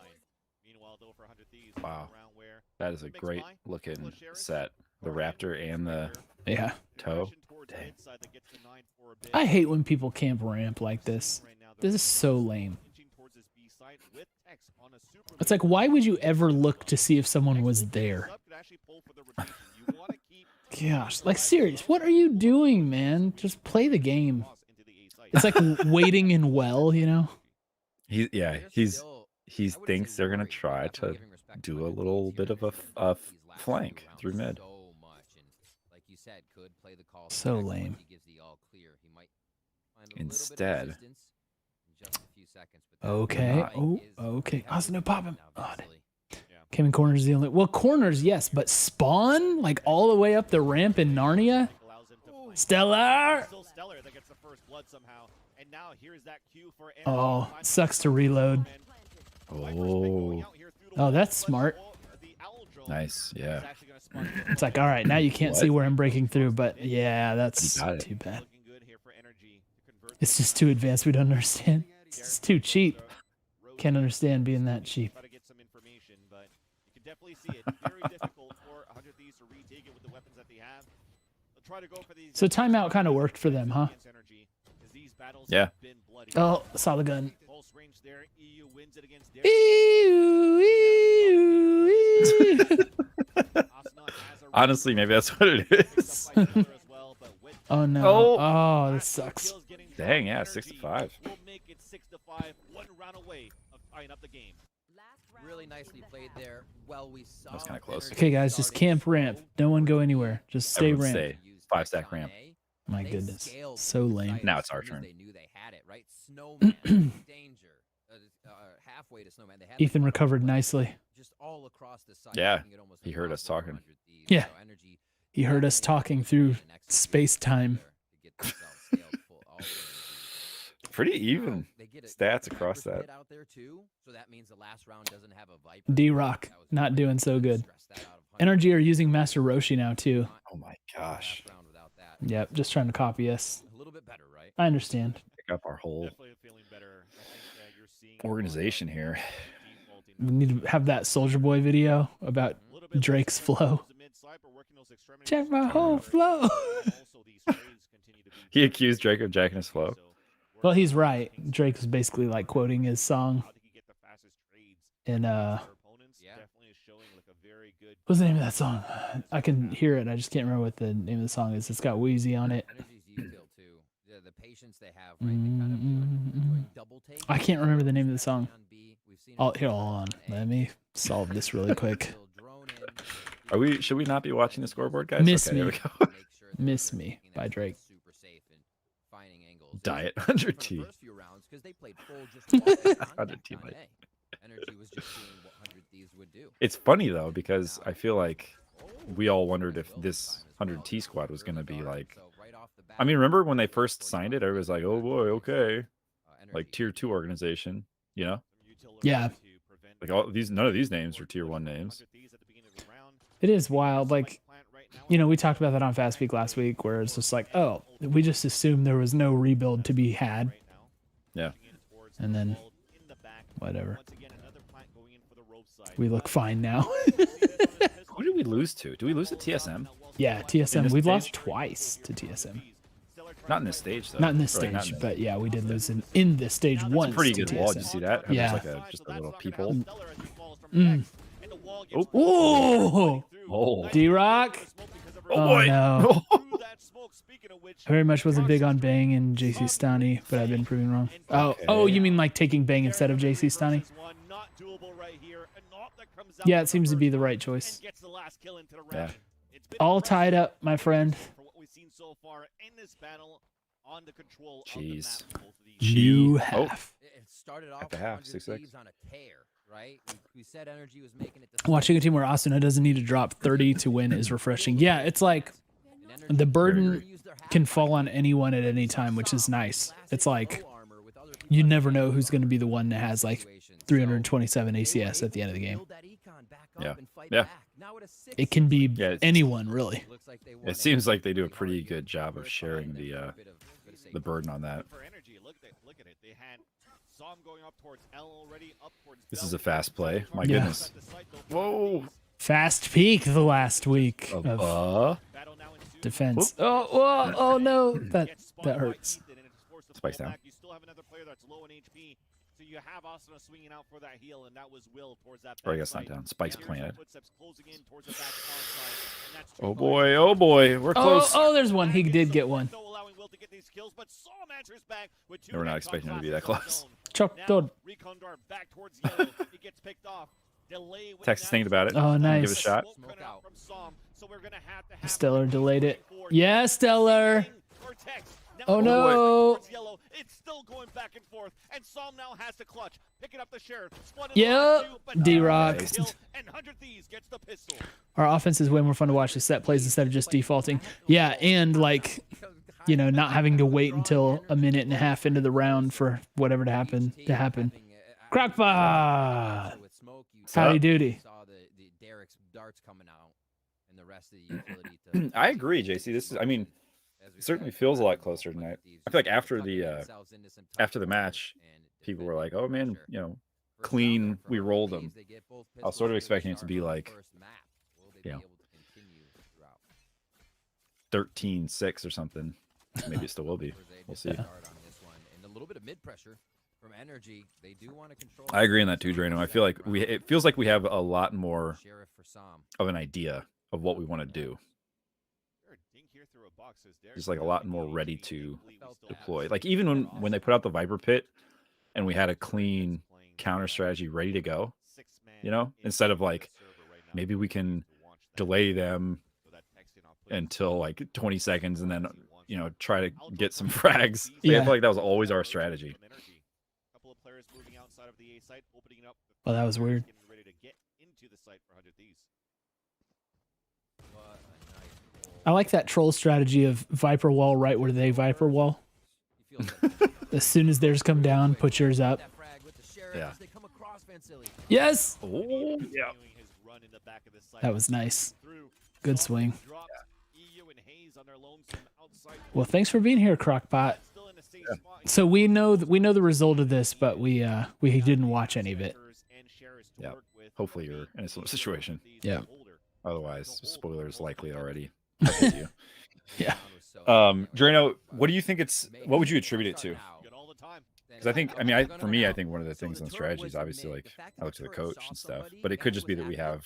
Meanwhile, though, for 100 Thieves, Wow. around where That is a great looking set. The Raptor and the Yeah. toe. aggression towards Dang. midside that gets the 9 for a bit. I hate when people camp ramp like this. Right now, they're This is so lame. inching towards this B side with Tex on a super It's like, why would you ever look to see if someone was there? could actually pull for the rotation. You want to keep Gosh, like serious, what are you doing, man? Just play the game. into the A site. It's like waiting in well, you know? He There's he still- I wouldn't thinks say they're gonna worried, but try definitely to giving respect do to a Energy little this bit year of a because f- a these last flank two rounds through mid. So much, and like you said, could play the call. So Tex once lame. he gives the all clear. He might find a little bit of Instead- resistance in just a few seconds, but that Okay. Not. Oh, is okay. heavily Austin, no, pop him. now, Oh, Vasily. Kevin Corner's the only. Well, corners, yes, but spawn like all the way up the ramp in Narnia. Allows him to flank. Stellar. Still Stellar that gets the first blood somehow. And now here's that cue for Energy. Oh, Finds sucks to reload. Oh, Oh, that's smart. nice. Yeah. It's like, all right, now you can't see What? where I'm breaking through, but yeah, that's got it. too bad. Looking good here for Energy to convert It's just too advanced. We don't understand. It's too cheap. Can't understand being that cheap. Try to get some information, but you can definitely see it. Very difficult for 100 Thieves to retake it with the weapons that they have. They'll try to go for these. So timeout kind of worked for them, huh? against Energy, as these battles Yeah. have been bloody. Oh, saw the gun. Pulse range there. EU wins it against Derek. Honestly, maybe that's what it is. Oh no. Oh. Oh, this sucks. Dang, yeah, 6 to 5. We'll make it 6 to 5, one round away of tying up the game. Really nicely played there. Well, we saw was kinda close. Okay, guys, just camp ramp. No one go anywhere. Just stay Everyone ramp. stay. 5-stack ramp. My goodness. So lame. Now it's our turn. They knew they had it, right? Snowman, danger. Halfway to Snowman. They had Ethan the recovered nicely. just all across the site. Yeah, making it almost he heard us impossible for talking. 100 Thieves. Yeah. So Energy He heard us talking through and execution space-time. there to get themselves scaled full all the way to Pretty the- even They get a stats Viper across split that. out there too, so that means the last round doesn't have a Viper. D-Rock, That was not great. doing so good. Stress that out of 100. NRG are using Master Roshi now too. Oh my Last gosh. round without that. Yep, just trying to copy us. A little bit better, right? I understand. Pick up our whole Definitely feeling better. I think you're seeing organization here. defaulting We need to have that Soldier Boy video about a little bit Drake's less flow. towards the mid-side, but working those extremities Check my to whole recover. flow. Also, these trades continue to be He accused Drake of jacking his flow. So, Well, he's right. Drake was basically like quoting his song how did he get the fastest trades in for opponents? Yeah. Definitely is showing like a very good what's the name of that song? I can hear it. I just can't remember what the name of the song is. It's got Wheezy on it. Energy's detail too. The patience they have, right? They kind of doing double take. I can't remember the name of the song. On B. We've seen Oh, it here, before hold on. on A. Let me solve this really quick. Still drone in. Are we? Should we not be watching the scoreboard, guys? Miss okay, there me. we go. Make sure that Miss they're Me making by that Drake. super safe and finding angles. Diet For the 100T. first few rounds, 'cause they played full just walking contact 100T on might. A. Energy was just doing what 100 Thieves would do. It's funny though because I feel like we all wondered if this 100T squad was going to be like. I mean, remember when they first signed it? Everybody was like, "Oh boy, okay." Like tier 2 organization, you know? Yeah. Like all these, none of these names are tier 1 names. It is wild. Like, you know, we talked about that on Fast Speak last week where it's just like, oh, we just assumed there was no rebuild to be had. Yeah. And then, whatever. We look fine now. Who did we lose to? Did we lose to TSM? Yeah, In TSM. this We've stage? lost twice to TSM. Not in this stage though. Not in this Or, like, stage, not in but yeah, we did lose in this stage once. pretty to good wall. Did you TSM. see that? How Yeah. there's like just a little peephole. Mm. Oh. Oh, Oh. D-Rock. Oh Oh, boy. no. I very much wasn't big on Bang and JC Stani, but I've been proven wrong. Oh, you mean like taking Bang instead of JC Stani? Yeah, it seems to be the right choice. Yeah. All tied up, my friend. Jeez. New Oh. half. It started off At the with half, 100 6-6. Thieves on a tear, right? We said Energy was making it to Watching a team where Asuna doesn't need to drop 30 to win is refreshing. Yeah, it's like the burden can fall on anyone at any time, which is nice. It's like You never know who's going to be the one that has like 327 ACS at the end of the game. Yeah. Yeah. It can be Yeah, it's- anyone, really. It seems like they do a pretty good job of sharing the burden on that. For energy, look at it. They had Som going up towards L already, up towards This Bell. is a fast play. My Yeah. goodness. Whoa. Fast peak the last week of Battle now ensues. defense. Oh no, that hurts. Spikes down. You still have another player that's low in HP, so you have Asuna swinging out for that heal, and that was Will towards that. Or I back guess not side. down. Spikes Here's planted. footsteps closing in towards the back spawn side, and that's Oh two boy. guys. Oh boy. We're close. Oh, there's one. He did get one. No allowing Will to get these kills, but Som answers back with two They were not recon expecting him to be that classes close. on zone. Chuck, Now, dude. Recon Dart back towards yellow. He gets picked off. Delay with Texas that. thinking about it. Oh, nice. Give it a shot. Smoke cut out from Som, so we're gonna have to Stellar delayed it. forward. Yeah, Stellar. Or Tex. Now Oh, going no. towards yellow. It's still going back and forth, and Som now has to clutch, picking up the sheriff. Spun in the Yep. last two, but D-Rock. nice kill, and 100 Thieves gets the pistol. Our offense is way more fun to watch. The set plays instead of just defaulting. Yeah, and like, you know, not having to wait until a minute and a half into the round for whatever to happen. Crockpot. Howdy doody. Saw the Derek's darts coming out, and the rest of the utility to I agree, JC. This is, I mean, it certainly feels a lot closer tonight. I feel like after the match, people were like, "Oh man, you know, clean. We rolled them." I was sort of expecting it to be like, you know, 13-6 or something. Maybe it still will be. We'll see. And a little bit of mid pressure from energy. They do want to control. I agree on that too, Drano. I feel like it feels like we have a lot more Sheriff for Som. of an idea of what we want to do. Just like a lot more ready to deploy. Like even when they put out the Viper Pit and we had a clean counter strategy ready to go, you know, instead of like maybe we can delay them until like 20 seconds and then, you know, try to get some frags. Yeah. I feel like that was always our strategy. Oh, that was weird. I like that troll strategy of Viper wall right where they Viper wall. As soon as theirs come down, put yours up. Yeah. Yes. Oh, yeah. That was nice. Good swing. Well, thanks for being here, Crockpot. So we know the result of this, but we didn't watch any of it. Yeah. Hopefully you're in a similar situation. Yeah. Otherwise, spoilers likely already. I hate you. Yeah. Drano, what do you think what would you attribute it to? Because I think one of the things on strategy is obviously like I look to the coach and stuff, but it could just be that we have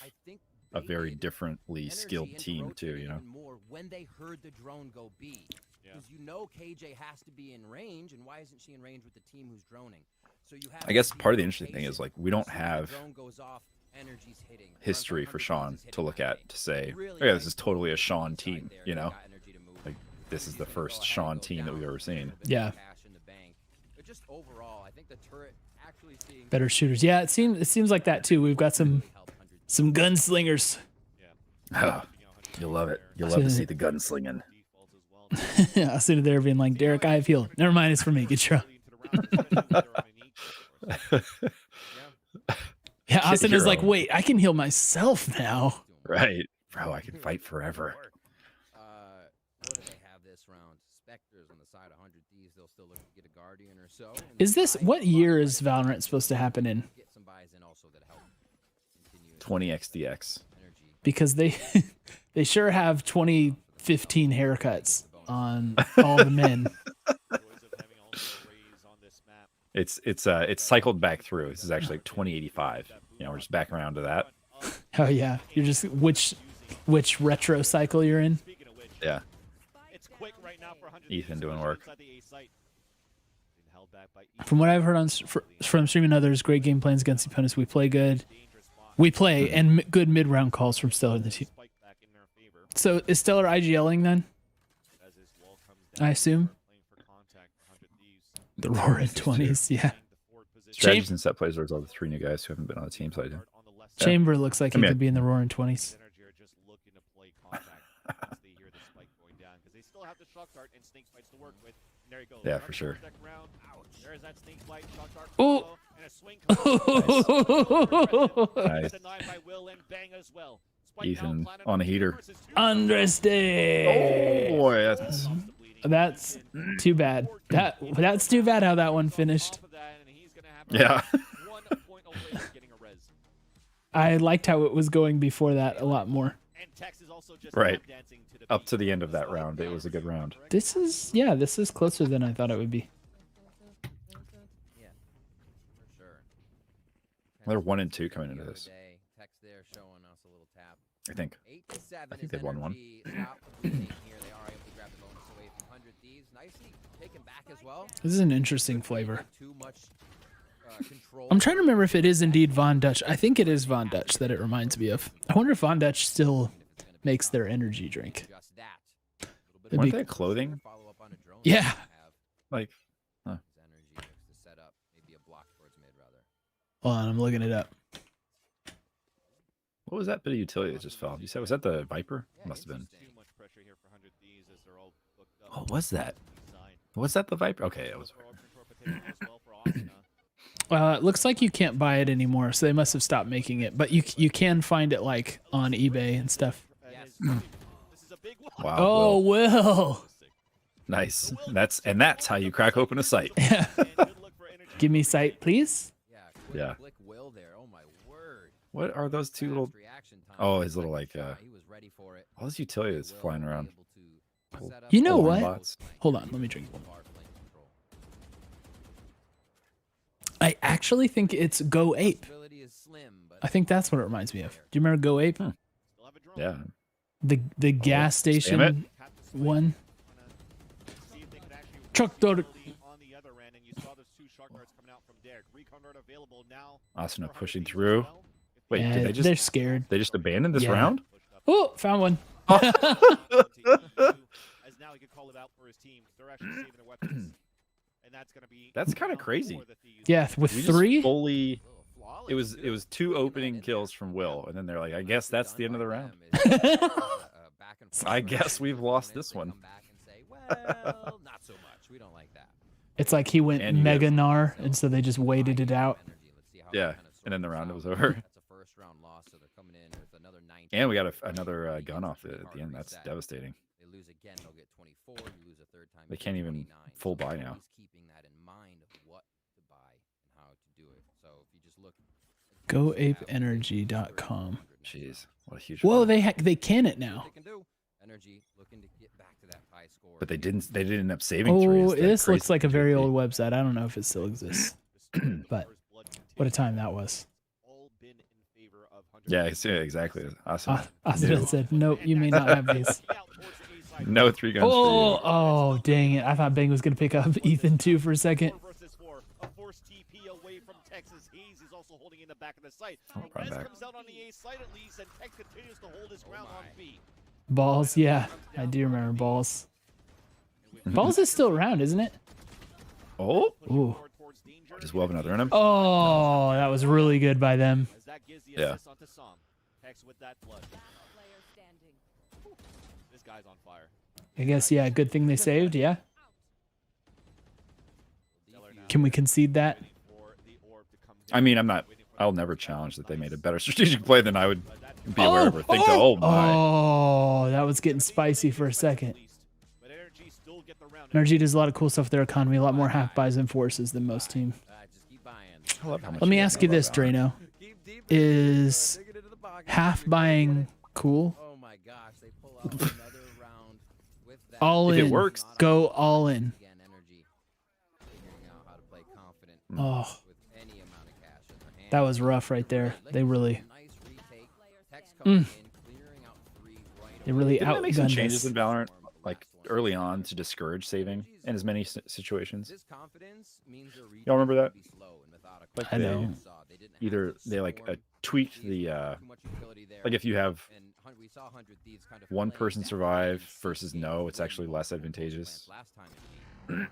a very differently skilled team too, you know. When they heard the drone go B, because you know KJ has to be in range, and why isn't she in range with the team who's droning? So you have. I guess part of the interesting thing is like we don't have drone goes off, energy's hitting. history for Sean to look at to say, oh yeah, this is totally a Sean team, you know. Like this is the first Sean team that we've ever seen. Yeah. Just overall, I think the turret actually seeing Better shooters. Yeah, it seems like that too. We've got some gunslingers. You'll love it. You'll love to see the gunslinging. I see there being like, Derek, I have healed. Never mind, it's for me. Good show. Yeah, Austin is like, wait, I can heal myself now. Right. Bro, I can fight forever. What do they have this round? Spectres on the side, 100 Thieves. They'll still look to get a Guardian or so. Is this what year is Valorant supposed to happen in? Get some buys in also that help continue 20 XDX. energy. Because they they sure have 2015 haircuts on all the men. It's cycled back through. This is actually 2085. You know, we're just back around to that. Oh yeah, you're just which retro cycle you're in? Yeah. Ethan doing work. From what I've heard from streaming others, great game plans against the opponents. We play good. We play and good mid-round calls from Stellar and the team. So is Stellar IGLing then? I assume. The roaring 20s, yeah. Strategies and set plays are all the 3 new guys who haven't been on the team side yet. Chamber looks like he could be in the roaring 20s. There he goes. Yeah, for sure. There's that sneak flight, shot dart Oh. combo, and a swing comes Nice. denied by Will and Bang as well. Spike Ethan down, Planet on a heater. versus two. Understand. Oh boy, that's That's too bad. That's too bad how that one finished. Off of that, and he's gonna have yeah. 1 point away from getting a res. I liked how it was going before that a lot more. And Tex is also just Right. tap dancing to the Up beat. to the end of that round, it was a good round. This is closer than I thought it would be. Yeah, for sure. They're 1 and 2 coming into this. Tex there showing us a little tap. I think. 8-7 I think is they've won one. NRG. Stop the lead here. They are able to grab the bonus away from 100 Thieves. Nicely taken back as well. This is an interesting flavor. Too much control. I'm trying to remember if it is indeed Von Dutch. I think it is Von Dutch that it reminds me of. I wonder if Von Dutch still makes their energy drink. Just that. It'd Weren't be- they clothing? Follow up on a drone. Yeah. Like, Energy looks to set up maybe a block towards mid rather. Hold on, I'm looking it up. what was that bit of utility that just fell? You said, was that the Viper? Must have been. Too much pressure here for 100 Thieves as they're all booked up. What was that? Side. Was that the Viper? Okay, it was. For option interpretation as well for Asuna. It looks like you can't buy it anymore, so they must have stopped making it. But you can find it like on eBay and stuff. Yes. Hmm. This is a big one. Wow. Oh, Will. Nice. That's how you crack open a site. Yeah. And good look for energy. Give me sight, please. Yeah. Yeah. Click Will there. Oh my word. What are those two little? Fast reaction time. Oh, his little like He was ready for it. all this utility that's Will flying be around. able to set up You know Alarm what? bots. Hold on, let me drink one. Far flank control. I actually think it's Go Ape. Possibility is slim, but I think that's what it reminds me of. Do you remember Go Ape? Hmm. Still have a drone. Yeah. The gas spam station it. Have to swing. one. See if they could actually Truck work daughter. early on the other end, and you saw those two shark darts coming out from Derek. Recon dart available now. Asuna for 100 pushing Thieves as through. well. If Wait, Yeah, did they they're just scared. abandon this Yeah. round? pushed up Oh, found one. as now he could call it out for his team. They're actually saving their weapons. And that's going to be That's kinda down crazy. for the Thieves. Yeah, with We just three. fully. Little flawless, It was 2 opening kills from Will, and then they're like, I guess that's the end of the round. I guess we've lost this one. Well, not so much. We don't like that. It's like he went And you mega have- nar, and so they just waited it out. Yeah, and then the round was over. That's a first round loss, so they're coming in with another 19. And we got another gun off it at the end. That's devastating. They lose again, they'll get 24. You lose a third time. They you can't get even 29. full So buy now. always keeping that in mind of what to buy and how to do it. So if you just look GoApeEnergy.com. Jeez, what a huge. Whoa, run. they can it what now. they can do. Energy looking to get back to that high score. But they didn't end up saving 3. Oh, Is the this looks crazy like a very thing. old website. I don't know if it still exists. But what a time that was. All been in favor of 100 Yeah, Thieves. exactly. Awesome. Asuna said, nope, you may not have these. No 3 guns Oh, oh, dang it. I thought Bang was going to pick up Ethan too for a second. 4 versus 4. A forced TP away from Texas. Hayes is also holding in the back of the site. Oh, A res back. comes out on the A site at least, and Tex continues to hold his ground on B. Balls, yeah. I do remember Balls. Balls is still around, isn't it? Oh, Pushing Ooh. forward towards danger. just wove another in him. Oh, that was really good by them. As that gives the Yeah. assist onto Som. Tex with that blood. This guy's on fire. I guess, yeah, good thing they saved, yeah. Stellar now Can we concede that? waiting for the orb to come I down, mean, I'm not. waiting for I'll the never orb to challenge that they come made a nice. better strategic play than I would But that be aware of or think. Oh my! Oh, that was getting spicy for a second. But NRG still get the round. NRG does a lot of cool stuff with their economy, a lot more half buys and forces than most teams. Just keep buying. I love how much Let me you ask know you about this, Valorant. Drano. Keep deep Is dig it into the pocket. half buying cool? Oh my gosh, they pull out another round with that. All If it in. works. Go all in. Again, Energy figuring out how to play confident Oh, with any amount of cash in their hand. that was rough right there. They really, Nice retake. Tex coming in, clearing out 3 right they really Didn't they make some outgunned changes us. in Valorant, like early on, to discourage saving in as many situations? This confidence means their retake Y'all remember that? will be slow and methodical. Like I they know. They didn't have either to they like swarm tweaked Thieves, the too much utility there. like if you have And we saw 100 Thieves kind of one playing person that survive game versus game no, it's way actually more less than what was advantageous. planned last time it came.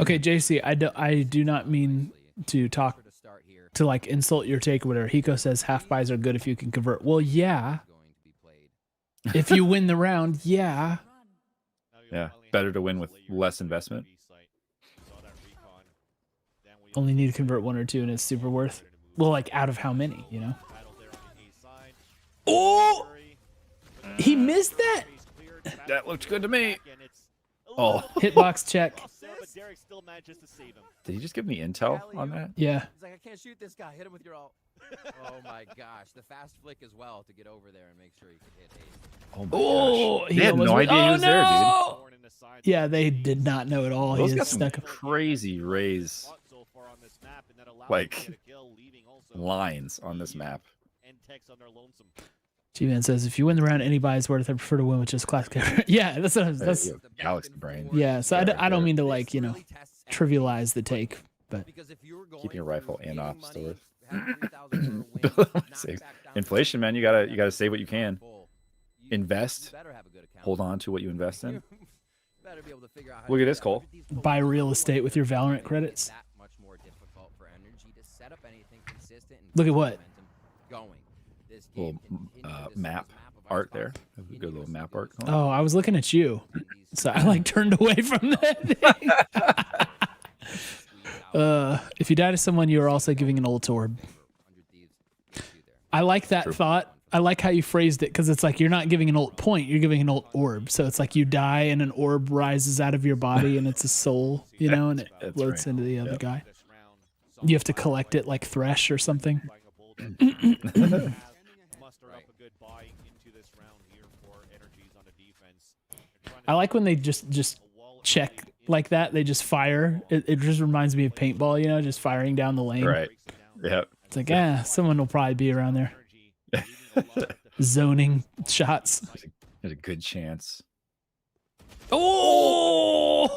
Okay, JC, I do not mean to talk To start here, to like insult your take or whatever. Hiko says half buys are good if you can convert. Well, yeah. going to be played. If you win the round, yeah. Now you'll Yeah, finally better have to win with layers less of investment. B site. Only need to convert 1 or 2 and it's super worth. Well, like out of how many, you know? Oh, he missed that. That looked good to me. Oh, Hitbox check. did he just give me intel on that? Yeah. He's like, I can't shoot this guy. Hit him with your ult. Oh my gosh, the fast flick as well to get over there and make sure he could hit Hayes. Oh my Oh, gosh. he They had almost no went- idea he oh, was there, dude. no! Yeah, they did not know at all. Those He got is some stuck. crazy raise like lines on this map. G-Man says, if you win the round, anybody's worth. I prefer to win with just classic. Yeah, that's what that's. Galaxy brain. Yeah, so Right I don't there. mean to like trivialize the take, but Keeping your rifle and off still. Save. Inflation, man. You gotta save what you can. Invest. Hold on to what you invest in. Look at this, Cole. buy real estate with your Valorant credits. Look at what? Little map art there. A good little map art. going. Oh, I was looking at you, so I like turned away from that. If you die to someone, you are also giving an ult orb. I like that thought. I like how you phrased it because it's like you're not giving an ult point, you're giving an ult orb. So it's like you die and an orb rises out of your body and it's a soul, you know, and it That's floats right. into the other guy. You have to collect it like Thresh or something. I like when they just check like that. They just fire. It just reminds me of paintball, you know, just firing down the lane. Right. Yep. It's like, someone will probably be around there. Zoning shots. There's a good chance. Oh!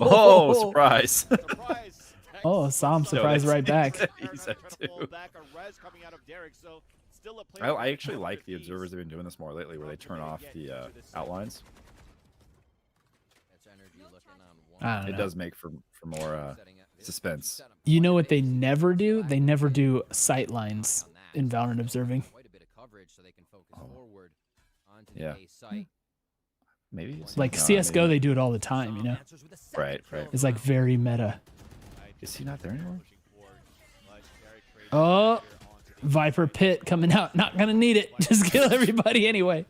Oh, surprise. Oh, Sam surprised right back. He's at 2. I actually like the observers have been doing this more lately, where they turn off the outlines. I don't It know. does make for more suspense. You know what they never do? They never do sight lines in Valorant observing. Yeah. Maybe it's Like no, CSGO, maybe- they do it all the time, you know? Right. It's like very meta. Is he not there anymore? Oh, Viper Pit coming out. Not going to need it. Just kill everybody anyway.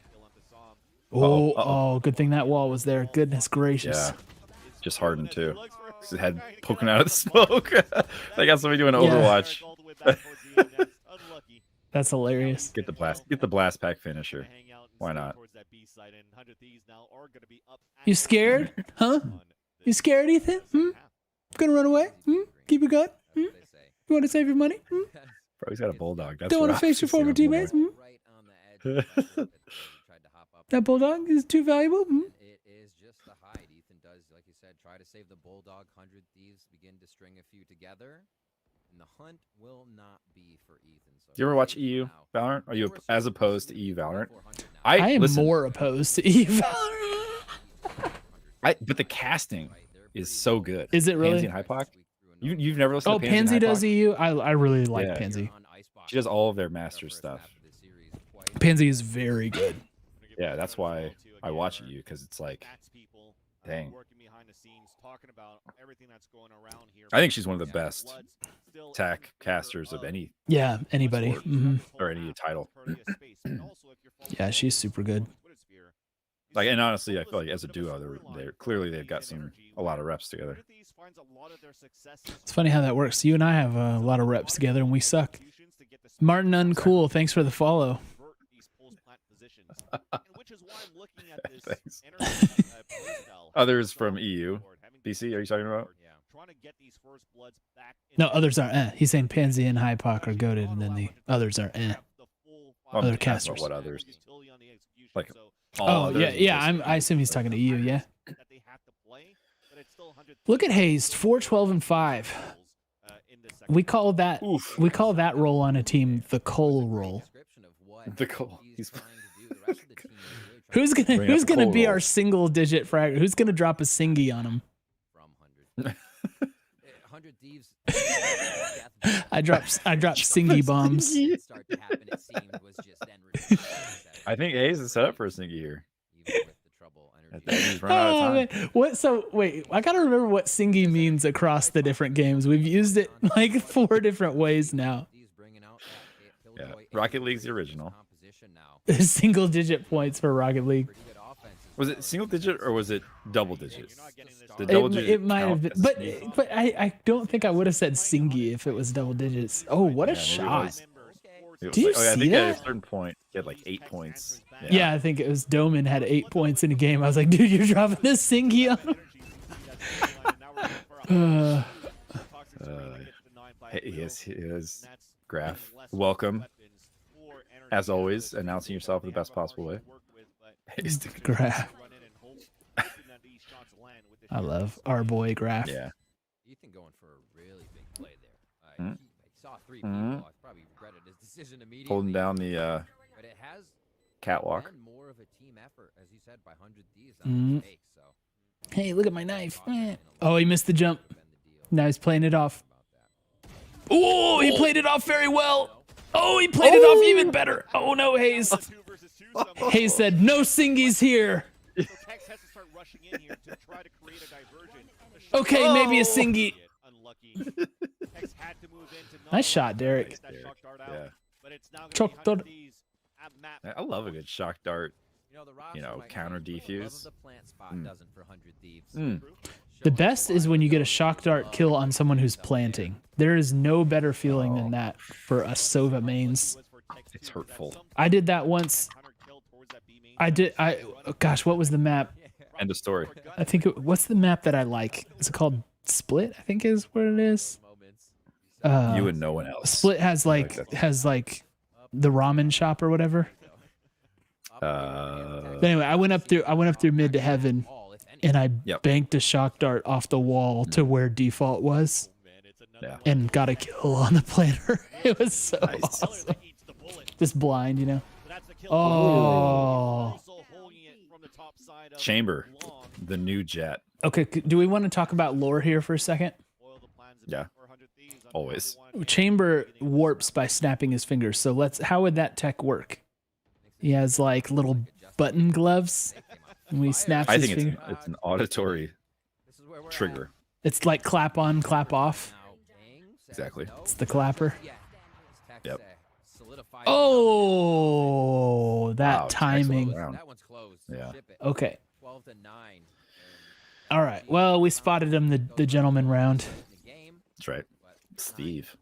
Oh, good thing that wall was there. Goodness gracious. Yeah. Just hardened too. His head poking out of the smoke. They got somebody doing Overwatch. That's hilarious. Get the blast pack finisher. Why not? You scared? Huh? You scared, Ethan? Gonna run away? Keep it going? You want to save your money? Bro, he's got a bulldog. That's Don't want to rough. face your He's got a former teammates? bulldog. That bulldog is too valuable? It is just the hide. Ethan does, like you said, try to save the bulldog. 100 Thieves begin to string a few together, and the hunt will not be for Ethan. So Do you ever watch EU Valorant? Are you as opposed to EU Valorant? I am listen, more opposed to Eve. but the casting is so good. Is it really? Pansy and Hypoc? You've never listened Oh, to Pansy Pansy and does Hypoc? EU. I really like Yeah. Pansy. She does all of their master stuff. Pansy is very good. Yeah, that's why I watch EU, because it's like, dang. I think she's one of the best attack casters of any Yeah, anybody. sport or any title. Yeah, she's super good. Like, and honestly, I feel like as a duo, they're clearly they've got a lot of reps together. It's funny how that works. You and I have a lot of reps together, and we suck. Martin Uncool, thanks for the follow. Thanks. Others from EU. BC, are you talking about? No, others are He's saying Pansy and Hypoc are goated, and then the others are I'm Other talking about casters. What others? Like, Oh, others yeah, is yeah. just- I assume he's talking to EU, yeah. Look at Hayes, 4-12 and 5. We call that role on a team the Cole role. The Cole. Who's Bring up gonna the Cole be roll. our single digit frag? Who's gonna drop a singy on him? From 100 Thieves. I drop singy bombs. Start to happen, it seemed, was just Enrich. I think Hayes is set up for a sneaky here. Even with the trouble, He's run out of time. Man. What? So wait, I gotta remember what Singy means across the different games. We've used it like 4 different ways now. Yeah, Rocket League's the original. Single digit points for Rocket League. Was it single digit or was it double digit? The It, double digit it might have count been, as but I don't think I would have said Singy if it was double digits. Oh, what a maybe it shot! was. It was Do you like, I see think at a that? certain point, you had like 8 points. Yeah, I think it was Doman had 8 points in a game. I was like, dude, you're dropping this Singy on him. He is. Graph, welcome. As always, announcing yourself in the best possible way. Graph. I love our boy Graph. Yeah. Ethan going for a really big play there. Mhm. He saw 3 people. I probably regretted his decision immediately. Holding down the But it has catwalk. been more of a team effort, as you said, by 100 Thieves on the take. So Hey, look at my knife. Oh, he missed the jump. Now he's playing it off. Oh, he played it off very well. Oh, he played it off even better. Oh no, Hayes. Hayes said, no Singies here. Okay, maybe a Singy. Nice shot, Derek. Yeah. Chuck dart. I love a good shock dart. Counter defuse. The best is when you get a shock dart kill on someone who's planting. There is no better feeling than that for us Sova mains. It's hurtful. I did that once. Gosh, what was the map? End of story. I think what's the map that I like? Is it called Split? I think is what it is. You and no one else. Split has like the ramen shop or whatever. But anyway, I went up through mid to heaven, and I banked a shock dart off the wall to where default was, and got a kill on the planter. It was so awesome. Just blind, you know. Oh. Chamber, the new jet. Okay, do we want to talk about lore here for a second? Yeah. Always. Chamber warps by snapping his fingers. So how would that tech work? He has like little button gloves and he snaps his finger. It's an auditory trigger. It's like clap on, clap off. Exactly. It's the clapper. Yep. Oh, that timing. That one's closed. Yeah. Okay. 12 to 9. All right. Well, we spotted him the gentleman round. That's right. Steve.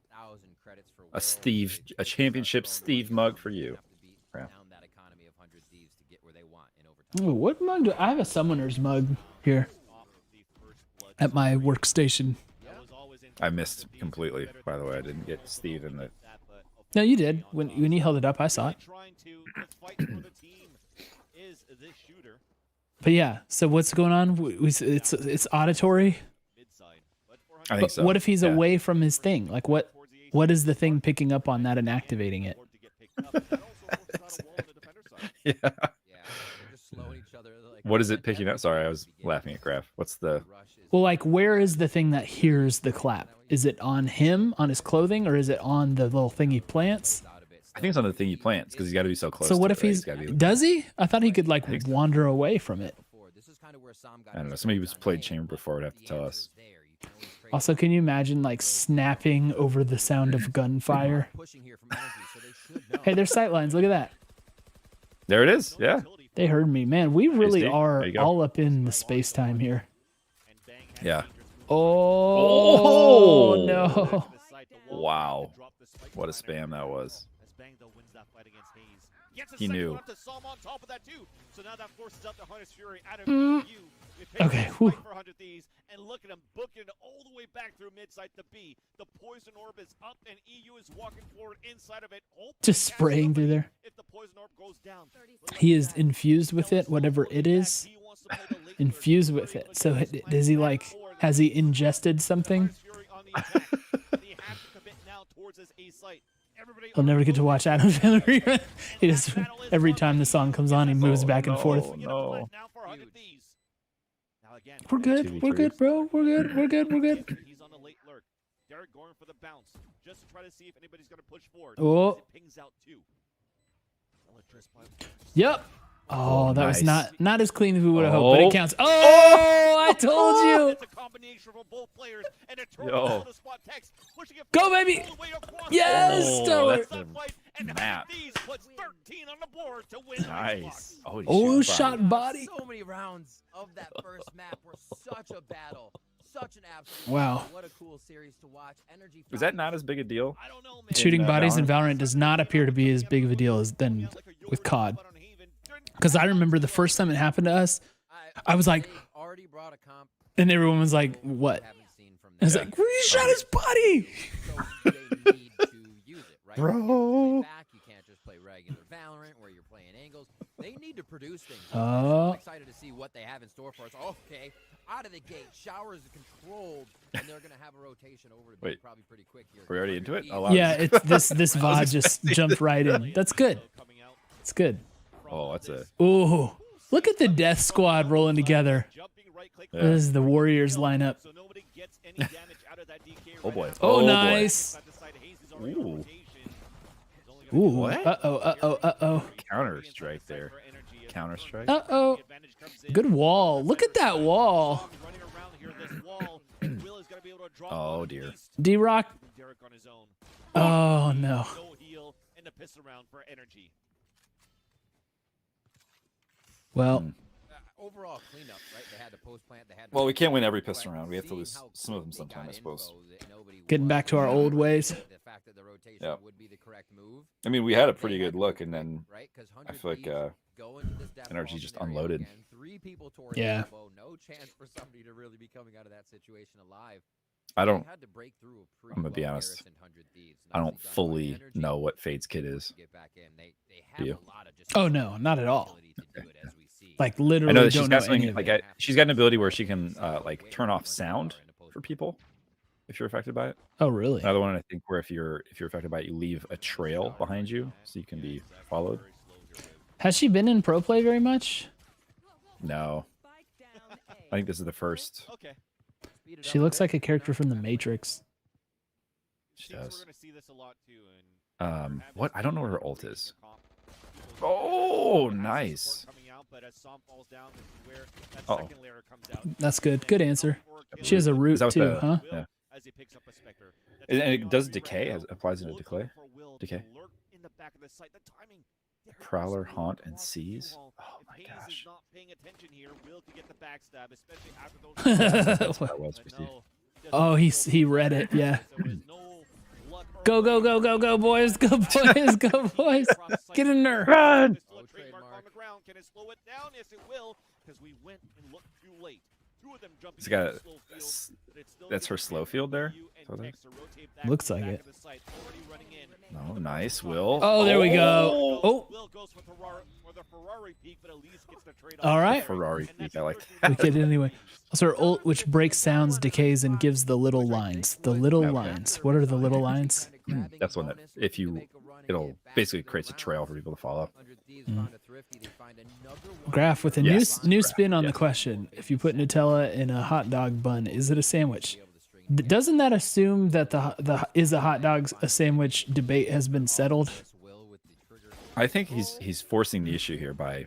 A championship Steve mug for you. Yeah. Ooh, what mug do I have? A summoner's mug here at my workstation. I missed completely, by the way. I didn't get Steve in the... No, you did. When you held it up, I saw it. But yeah, so what's going on? It's auditory. I think so. What if he's away from his thing? Like what is the thing picking up on that and activating it? Yeah. What is it picking up? Sorry, I was laughing at Graph. What's the... Well, like, where is the thing that hears the clap? Is it on him, on his clothing, or is it on the little thing he plants? I think it's on the thing he plants because he's got to be so close. So what if he's does he? I thought he could like wander away from it. I don't know. Somebody who's played Chamber before would have to tell us. Also, can you imagine like snapping over the sound of gunfire? Hey, there's sightlines. Look at that. There it is. Yeah. They heard me, man. We really are all up in the space time here. Yeah. Oh, no. Wow. What a spam that was. He knew. Okay. Whew. And look at him booking it all the way back through mid-side to B. The poison orb is up and EU is walking forward inside of it. Just spraying through there. If the poison orb goes down, he is infused with it, whatever it is. Infused with it. So does he like, has he ingested something? I'll never get to watch Adam Sandler. He just, every time the song comes on, he moves back and forth. No. We're good. We're good, bro. We're good. We're good. We're good. He's on the late lurk. Derek going for the bounce, just to try to see if anybody's going to push forward. Oh. It pings out too. Yep. Oh, that was nice. not as clean as we would have hoped, but it Oh. counts. Oh, I told you. It's a combination from both players, and it turns Yo. out to spot Tex, pushing it Go, forward baby. all the way across Yes, the board. Stellar. that's That fight, and map. these puts 13 on the board to win the Nice. box. Oh, Oh, shot. shot body. So many rounds of that first map were such a battle. Such an absolute Wow. battle. What a cool series to watch. Energy Is that not as big a deal? I don't know, man. Shooting bodies in Valorant? Valorant does not appear to be as big of a deal as than with COD. Because I remember the first time it happened to us, I was like, already brought a comp and everyone was like, "What?" haven't seen from I was them. like, "We shot his body." So they need to use it, right? Bro. You can't play back, you can't just play regular Valorant where you're playing angles. They need to produce things. So Oh. I'm excited to see what they have in store for us. Okay, out of the gate, showers controlled, and they're gonna have a rotation over to Wait. probably pretty quick here. We're already into it? 100 Oh, wow. Yeah, it's this VOD just jumped right in. That's good. It's good. Oh, that's a. Ooh, look at the Death Squad rolling together. Yeah. This is the Warriors lineup. Oh boy. Oh, boy. nice. Ooh. Ooh. What? Uh-oh. Counter strike there. Counter strike. Uh-oh. Good wall. Look at that wall. Oh dear. D-Rock. Oh, no. Well, Overall cleanup, right? They had to post plant. They had to Well, we can't win every correct, pistol round. We have to seeing lose how some of them they sometime, got I suppose. info that nobody getting back to our old ways. The fact that the rotation Yeah. would be the correct move. I mean, we had a They pretty had good to look, go and quick, then right? 'Cause I 100 feel like Thieves go into this death NRG ball just scenario unloaded. again. 3 people tore Yeah. the elbow. No chance for somebody to really be coming out of that situation alive. I They don't. had to break through a pretty I'm gonna be honest. well-garrisoned 100 Thieves. I don't Nicely done by fully Energy know what Fade's kid to is. get back in. They have you? a lot of just Oh, no, not at all. ability to do it, as we see. Like I literally know that she's don't know got any something of like it. she's got an ability where she can like turn off sound for people if you're affected by it. Oh, really? Another one I think where if you're affected by it, you leave a trail behind you so you can be followed. Has she been in pro play very much? No, I think this is the first. Okay. Speed it She up a looks bit. like a character from The Matrix. She Seems does. we're gonna see this a lot too, and What? I don't know what her ult is. People Oh, have nice. support coming out, but as Som falls down, this is where that Uh-oh. second layer comes out. That's good. Good answer. She has a root Is that what too, the- huh? Yeah. As he picks up a Spectre. That's And going it on does right decay, now. as applies into Look decay. for Will to Decay. lurk in the back of the site. The timing. They heard Prowler, this haunt, Will and across seize. Q-Hall. Oh If my Hayes gosh. is not paying attention here, Will could get the backstab, especially after those. That's what it was, But we see. no, just Oh, no he read it. Yeah. So there's no luck Go, go, early. go, go, go, boys. Go, boys. Go, boys. Get in there. Run! There's still a No trademark on trademark. the ground. Can it slow it down? Yes, it will, because we went and looked too late. Two of them jumping It's got into a- slow field, s- but it's still that's her giving slow Henry, field there? you, and So that- Tex to rotate back Looks to the like back it. of the site, already running in. Oh, nice, Will. Oh, there we go. Oh. Will goes for the Ferrari peak, but at least gets the trade All off. right. Ferrari And that's peak, I like the We get it anyway. Also, her ult, which breaks sounds, decays, and gives the little lines. The little Okay. lines. What are the little lines? That's one that if you, it'll basically creates a trail for people to follow. Graph with a Yes. new spin on Yes. the question. If you put Nutella in a hot dog bun, is it a sandwich? Doesn't that assume that the is a hot dog a sandwich debate has been settled? I think he's forcing the issue here by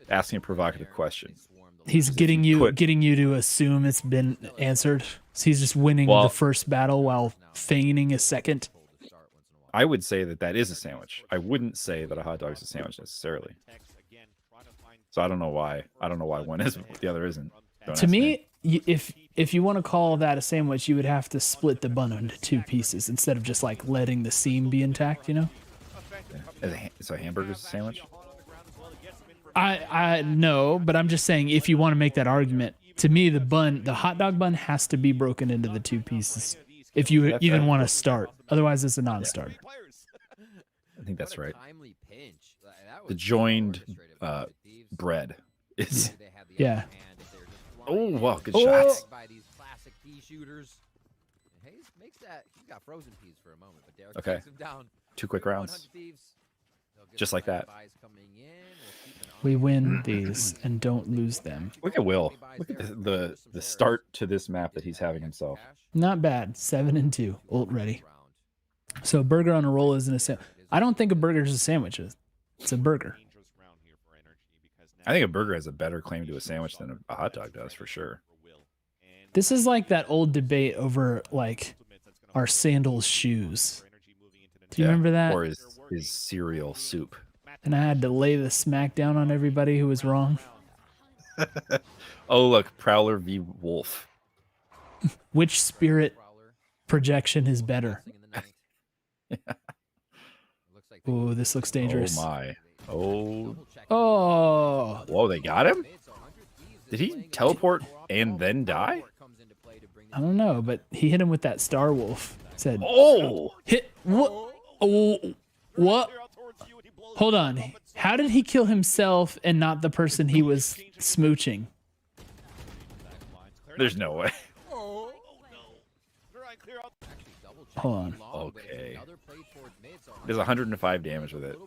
asking a provocative question. He's getting you put- to assume it's been answered. So he's just winning Well- the first battle while feigning a second. I would say that is a sandwich. I wouldn't say that a hot dog is a sandwich necessarily. So I don't know why. I don't know why one is, but the other isn't. Don't To ask me, if you want to call that a sandwich, you would have to split the bun into two pieces instead of just like letting the seam be intact. You know. So hamburger's a sandwich? I know, but I'm just saying if you want to make that argument, to me the hot dog bun has to be broken into the two pieces if you That's even fair. want to start. Otherwise, it's a non-starter. I think that's right. Timely pinch. The joined bread is. Yeah. Oh, wow, good Oh. shots. By these classic pea shooters. And Hayes makes that. He's got frozen peas for a moment, but Derek Okay. takes him down. 2 quick 100 rounds. Thieves. They'll get Just some like that. buys coming in. We'll keep an eye We on win it. these and don't lose them. Look at Will. Buys Look at there. the start to this map that he's having himself. Not bad. 7-2. Ult ready. So burger on a roll isn't a sandwich. I don't think a burger is a sandwich. It's a burger. I think a burger has a better claim to a sandwich than a hot dog does, for sure. This is like that old debate over like our sandals shoes. Do you remember that? Or his cereal soup. And I had to lay the smack down on everybody who was wrong. Oh, look, Prowler v. Wolf. Which spirit projection is better? Oh, this looks dangerous. Oh my. Oh. Oh. Whoa, they got him? Did he teleport and then die? I don't know, but he hit him with that Star Wolf. Said, Oh! hit what? Oh, what? Hold on. How did he kill himself and not the person he was smooching? There's no way. Hold on. Okay. There's 105 damage with it.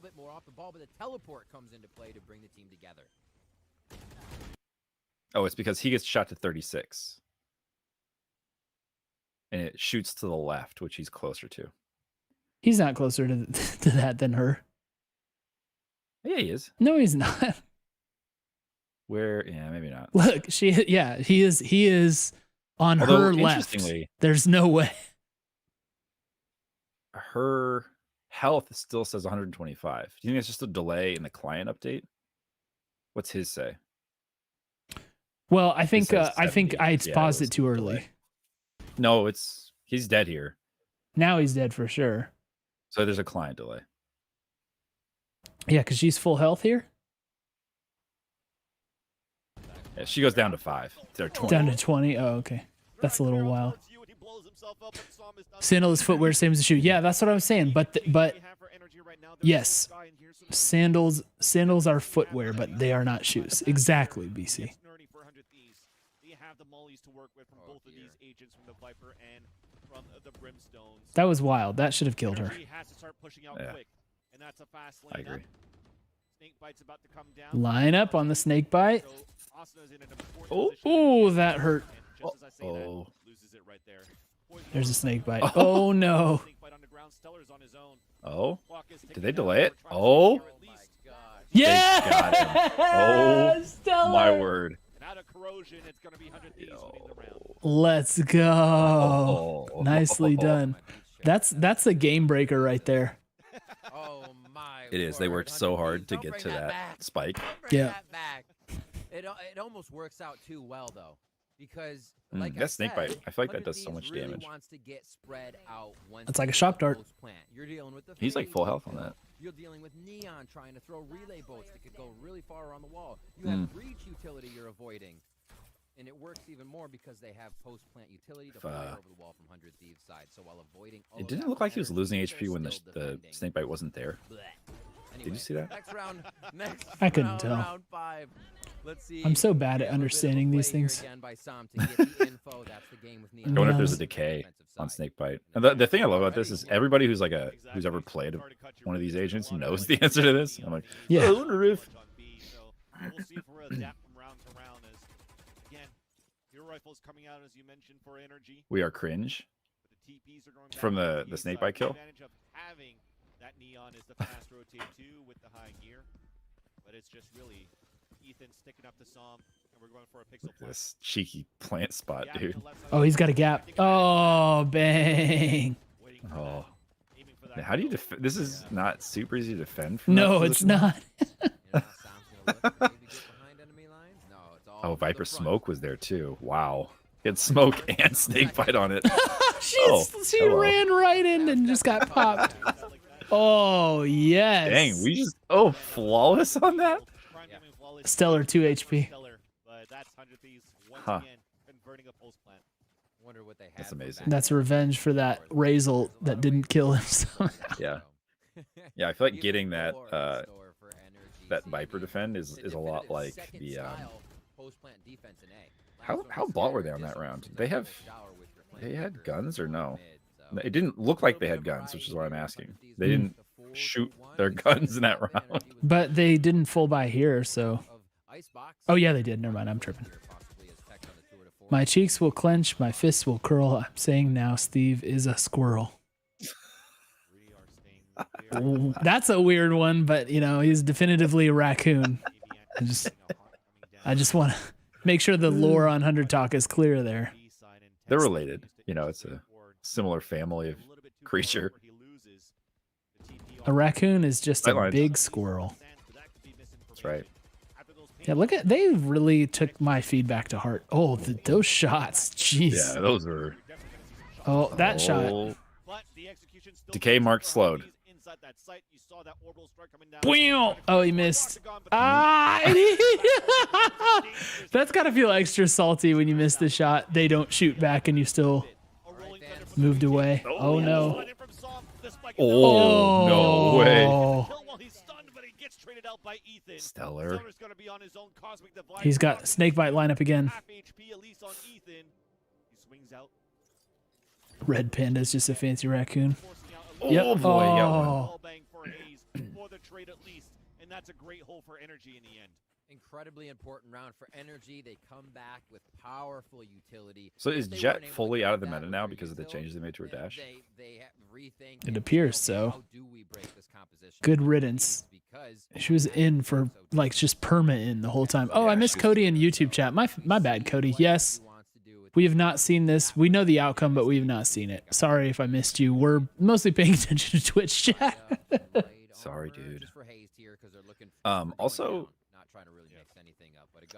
Oh, it's because he gets shot to 36. And it shoots to the left, which he's closer to. He's not closer to that than her. Yeah, he is. No, he's not. Where? Yeah, maybe not. Look, he is on Although, her left. interestingly, There's no way. her health still says 125. Do you think it's just a delay in the client update? What's his say? Well, I think says I 70. paused Yeah, it too early. delay. No, he's dead here. Now he's dead for sure. So there's a client delay. Yeah, because she's full health here. Yeah, she goes down to 5. They're 20. Down to 20. Oh, okay. That's a little while. Sandals footwear, same as the shoe. Yeah, that's what I was saying. But yes, sandals are footwear, but they are not shoes. Exactly, BC. That was wild. That should have killed her. Yeah, I agree. Line up on the snake bite. Oh, Oh, that hurt. oh. There's a snake bite. Oh no. Oh, did they delay it? Oh, Yeah. got him. Oh, Stellar. my word. Let's go. Oh. Nicely done. That's a game breaker right there. Oh my! It is. They worked so hard to get to that spike. Yeah. It almost works out too well though, because like That snake bite, I feel like that does so much damage. Wants to get spread out It's like a shock dart. You're dealing with the He's like full health on that. You're dealing with Neon trying to throw relay boats that could go really far around the wall. You have breach utility you're avoiding. And it works even more because they have post-plant utility to fly over the wall from 100 Thieves' side. So while avoiding all It didn't look like he was losing HP when the snake bite wasn't there. Anyway, Did you see that? Next round, I couldn't tell. Round 5. Let's see. I'm so bad at understanding these things. I wonder if there's a decay on snakebite. And the thing I love about this is everybody who's who's ever played one of these agents knows the answer to this. I'm like, yeah. I wonder if. We are cringe from the snakebite kill. That Neon is the fast rotate too with the high gear, but it's just really Ethan sticking up the Psalm, and we're going for a pixel plant. This cheeky plant spot, dude. Oh, he's got a gap. Oh, bang. Oh. Now, how do you defend? This is not super easy to defend from No, that it's position. not. Oh, Viper Smoke was there too. Wow. He had smoke and snakebite on it. she hello. ran right in and just got popped. Oh, yes. Dang, we just flawless on that. Stellar 2 HP. Huh. Wonder what they That's amazing. That's revenge for that Razel that didn't kill him. Yeah. Yeah, I feel like getting that that Viper defend is a lot like the how bot were they on that round? They had guns or no? It didn't look like they had guns, which is why I'm asking. They didn't shoot their guns in that round. But they didn't full buy here, so. Oh yeah, they did. Never mind, I'm tripping. My cheeks will clench, my fists will curl. I'm saying now Steve is a squirrel. That's a weird one, but he's definitively a raccoon. I just want to make sure the lore on 100 Talk is clear there. They're related. You know, it's a similar family of creature. A raccoon is just a Sidelines. big squirrel. That's right. Yeah, look at they really took my feedback to heart. Oh, those shots, jeez. Yeah, those were. Oh, that shot. Oh. Decay mark slowed. Bwam! Oh, he missed. Ah! That's gotta feel extra salty when you miss the shot. They don't shoot back and you still moved away. Oh no. Oh, no way. Stellar. He's got snakebite lineup again. Red Panda's just a fancy raccoon. Yep. Oh boy, he got one. And that's a great hole for energy in the end. Incredibly important round for energy. They come back with powerful utility. So is If they Jet weren't able to fully get out of the that meta in now the because of the previous changes they made to her build, dash? they rethink It and appears say, okay, so. how do we break this composition? Good riddance. Because She was in for like just perma in the whole time. Oh, Yeah, I missed she was- Cody in YouTube chat. My bad, Cody. Yes. We have not seen this. We know the outcome, but we have not seen it. Sorry if I missed you. We're mostly paying attention to Twitch chat. Sorry, dude. Also, Also,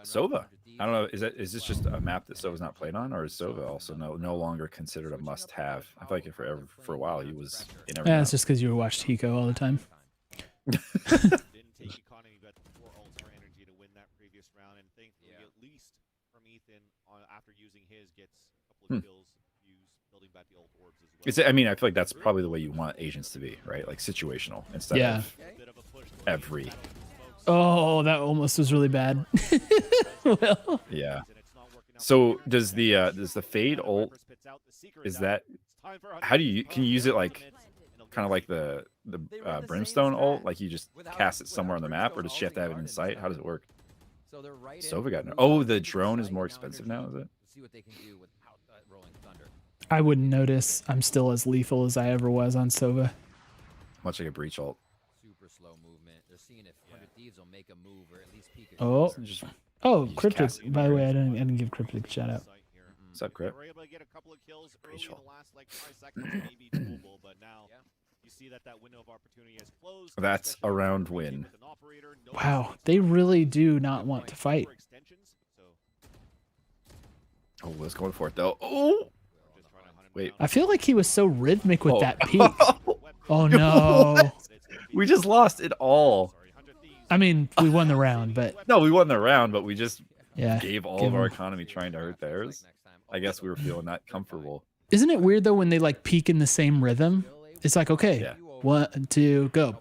Sova. I don't know. Is this just a map that Sova's not played on, or is Sova also no longer considered a must-have? I feel like for a while he was in every Yeah, map. it's just because you watched Hiko all the time. Didn't take economy, but 4 ults for energy to win that previous round, and thankfully, at least from Ethan, after using his, gets a couple of kills, building back the ult orbs as well. I mean, I feel like that's probably the way you want agents to be, right? Like situational instead Yeah. of every. Oh, that almost was really bad. Well, Yeah. So does the fade ult? Is that how do you can you use it like kind of like the brimstone ult? Like you just cast it somewhere on the map, or does she have to have it in sight? How does it work? Sova got no. Oh, the drone is more expensive now, is it? I wouldn't notice. I'm still as lethal as I ever was on Sova. Much like a breach ult. Super slow movement. They're seeing if 100 Thieves will make a move or at least peek a Oh. shot. Just, Oh, just Cryptic. cast it By the way, I there. didn't give Cryptic a shout out. What's up, Crypt? They were able to get a couple of kills early in Rachel. the last like 5 seconds, maybe doable, but now you see that window of opportunity has closed. That's especially a with round the win. with an operator, no Wow, mistakes, they no really do mistakes, not good want to fight fight. for extensions, so Oh, let's go for it though. Oh, just trying to hunt him Wait. down. I feel like he was so rhythmic with Oh. that peak. Oh no. we just lost it all. I mean, we won the round, but No, we won the round, but we just yeah. gave all give of our him- economy trying to hurt theirs. I guess we were feeling not comfortable. Isn't it weird though when they like peak in the same rhythm? It's like, okay, Yeah. 1, 2, go.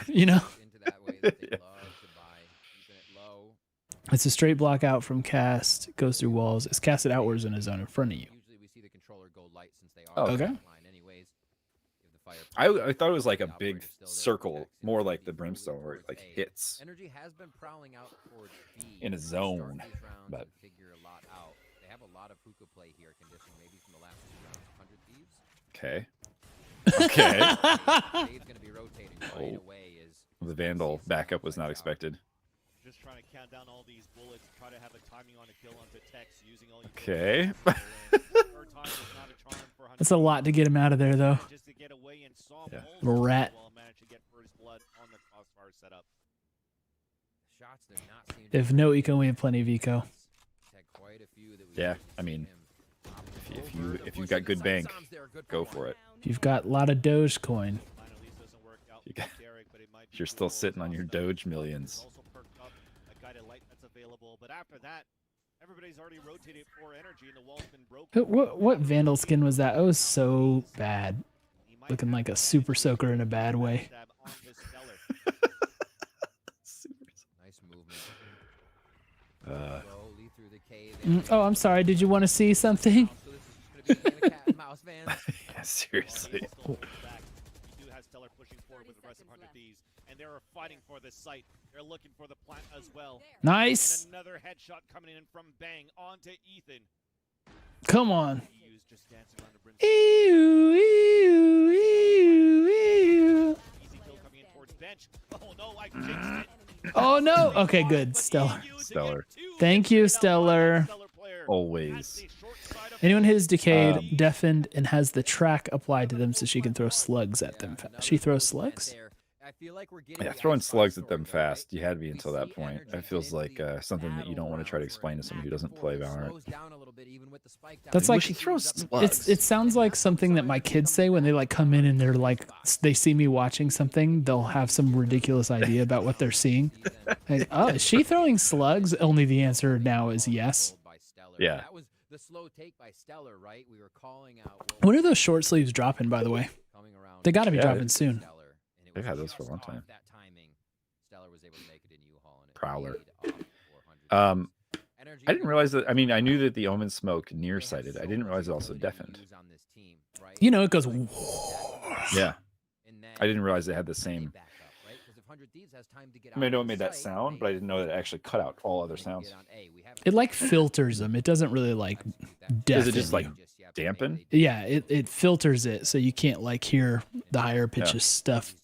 You know? Into that way that they Yeah. love to buy. Keeping it low. It's a straight block out from cast, goes through walls. It's casted outwards in a zone in front of you. Usually we see the controller go light since they are Oh, okay. line anyways. Give the fire I thought it was like a The big operator's still there, circle, protects it, more maybe like the moving brimstone where it towards like A. hits. Energy has been prowling out towards B In a to start zone, these rounds but- and figure a lot out. They have a lot of hookah play here, conditioning maybe from the last 2 rounds of 100 Thieves. Okay. Okay. Dave's going to be rotating right Oh. away. Is The Vandal backup was not expected. Just trying to count down all these bullets, try to have a timing on a kill onto Tex using all your Okay. Third time was not a charm for 100 That's a lot to get him out of there though. just to get away and saw Yeah. Moles Little rat. well managed to get first blood on the crossfire setup. shots they're not seeing. If no eco, we have plenty of eco. Had quite a few that we Yeah, usually I see mean, him pop if over. you The if you've push got in the good sight bank, sounds there, good go one. for it. If you've got a lot of Dogecoin. Line at least doesn't work out You for got- Derek, but it might be You're for still Moles sitting on your also. Doge He's millions. also perked up a guided light that's available, but after that, everybody's already rotated for energy and the wall's been broken. What Vandal skin was that? It was so bad. He might Looking have like to a super soaker in a bad way. stab onto Stellar. Nice movement. Uh, Slowly through the cave. Oh, I'm sorry. Did you want to see something? So this is just gonna be a game of cat and mouse, fans. yeah, seriously. Still holding back. You do have Stellar pushing forward with the rest of 100 Thieves, and they're fighting for this site. They're looking for the plant as well. Nice. And another headshot coming in from Bang onto Ethan. Come on. He was just dancing around the brim. Ew, ew, ew, ew. Easy kill coming in towards bench. Oh no, I jinxed it. Oh no. Okay, good. Stellar. Stellar. Thank you, Stellar. Always. Anyone who is decayed, deafened, and has the track applied to them so she can throw slugs at them. She throws slugs? Yeah, throwing slugs at them fast. You had to be until that point. It feels like something that you don't want to try to explain to someone who doesn't play Valorant. That's like she throws slugs. It sounds like something that my kids say when they like come in and they're like they see me watching something. They'll have some ridiculous idea about what they're seeing. Like, oh, is she throwing slugs? Only the answer now is yes. Yeah. That was the slow take by Stellar, right? We were calling out. When are those short sleeves dropping, by the way? They got to be dropping soon. They've had those for a long time. Prowler. I didn't realize that. I mean, I knew that the Omen smoke nearsighted. I didn't realize it also deafened. You know, it goes. Yeah. I didn't realize they had the same. I mean, I know it made that sound, but I didn't know that it actually cut out all other sounds. It like filters them. It doesn't really like deafen. Is it just like dampen? Yeah, it filters it so you can't like hear the higher pitches stuff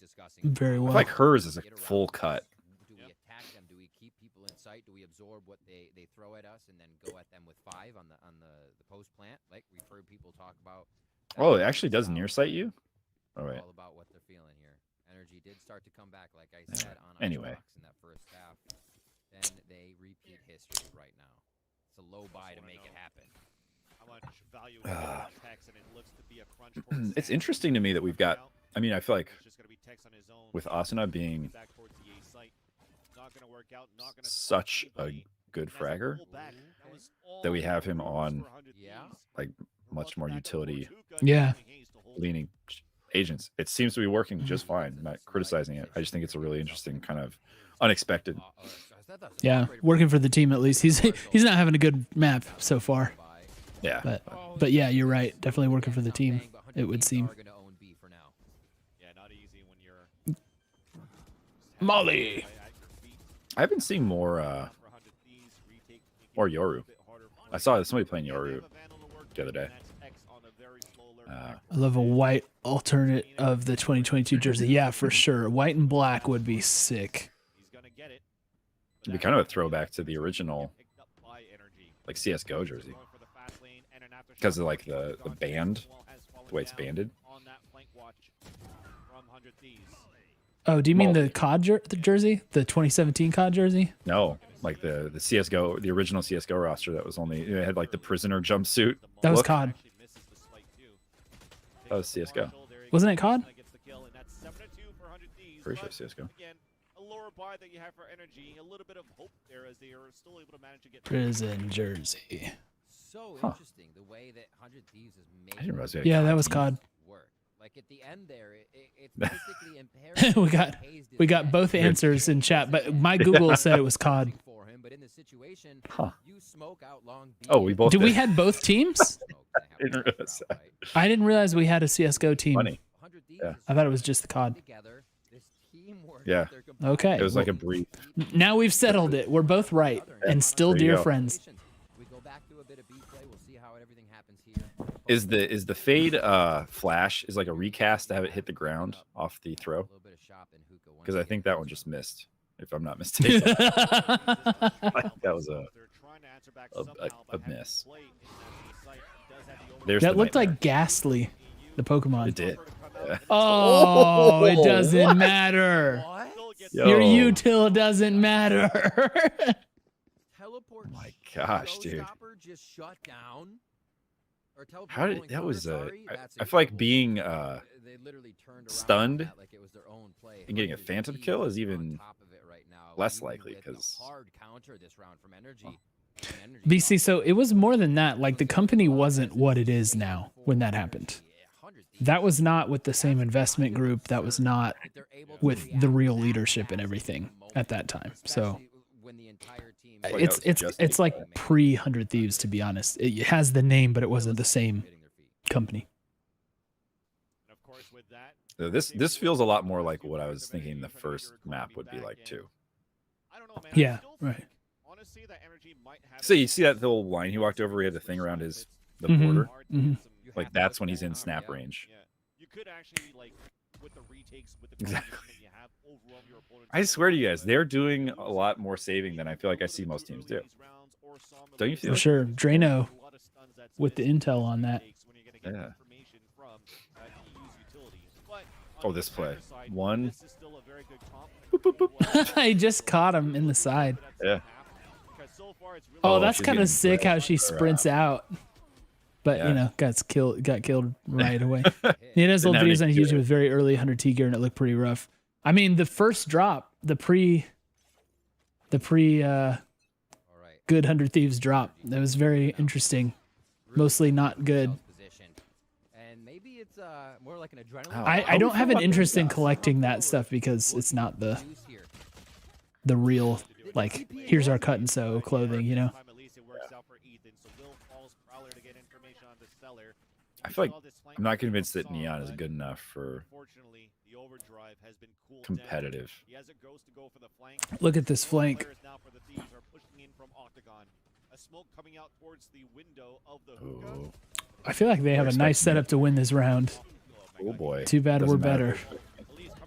very well. I feel like hers is a full cut. Do we attack them? Do we keep people in sight? Do we absorb what they throw at us and then go at them with 5 on the post plant? Like we've heard people talk about. Oh, it actually does near sight you? All right. All about what they're feeling here. Energy did start to come back, like I said, on anyway in that first half. Then they repeat history right now. It's a low buy to make it happen. How much value is Tex, and it looks to be a crunch. It's interesting to me that we've got. I mean, I feel like with Asuna being such a good fragger, that we have him on like much more utility leaning agents. It seems to be working just fine. I'm not criticizing it. I just think it's a really interesting kind of unexpected. Yeah, working for the team at least. He's not having a good map so far. Yeah. But yeah, you're right. Definitely working for the team, it would seem. Molly. I've been seeing more Yoru. I saw somebody playing Yoru the other day. I love a white alternate of the 2022 jersey. Yeah, for sure. White and black would be sick. It'd be kind of a throwback to the original, like CS:GO jersey, because of like the band, the way it's banded. Oh, do you mean the COD the jersey, the 2017 COD jersey? No, like the CS:GO, the original CS:GO roster that was only it had like the prisoner jumpsuit. That was COD. That was CS:GO. Wasn't it COD? Pretty sure CS:GO. Prison jersey. So interesting the way that 100 Thieves is made. I didn't realize yeah, that was COD. Like at the end there, it's basically imperative. we got both answers in chat, but my Google said it was COD. Oh, we both. Did we had both teams? I didn't realize that. I didn't realize we had a CS:GO team. Funny. Yeah. I thought it was just the COD. Yeah. Okay. It was like a brief. Now we've settled it. We're both right, and still dear friends. Is the fade flash is like a recast to have it hit the ground off the throw? Because I think that one just missed, if I'm not mistaken. That was a miss. There's that looked like Ghastly, the Pokemon. It did. Yeah. Oh, it doesn't matter. Your util doesn't matter. Oh my gosh, dude. How did that was I feel like being stunned and getting a phantom kill is even less likely because BC, so it was more than that. Like the company wasn't what it is now when that happened. That was not with the same investment group. That was not with the real leadership and everything at that time. So it's like pre 100 Thieves, to be honest. It has the name, but it wasn't the same company. So this feels a lot more like what I was thinking the first map would be like too. Yeah, right. So you see that little line he walked over? He had the thing around the border. Like that's when he's in snap range. You could actually like with the retakes with the exactly. you I swear to you guys, they're doing a lot more saving than I feel like I see most teams do. Don't you feel? For sure. Drano with the intel on that. Yeah. Oh, this play. One. Boop, boop, boop. I just caught him in the side. Yeah. Oh, that's she's kind getting of sick how wrecked she or, sprints out. But Yeah. you know, got killed right away. Nina's old Didn't have videos on any YouTube gear. with very early 100T gear, and it looked pretty rough. I mean, the first drop, the pre All right. good 100 Thieves drop, that was very interesting. Mostly not good. Position. And maybe it's more like an adrenaline. Oh, I don't have an fucking interest in nuts. collecting that stuff because it's not the Use here. real, like, here's our cut and sew clothing, you know? I feel like I'm not convinced that Neon is good enough for competitive. Look at this flank. Oh, I feel like they have a nice setup to win this round. oh boy. Too bad we're Doesn't matter. better.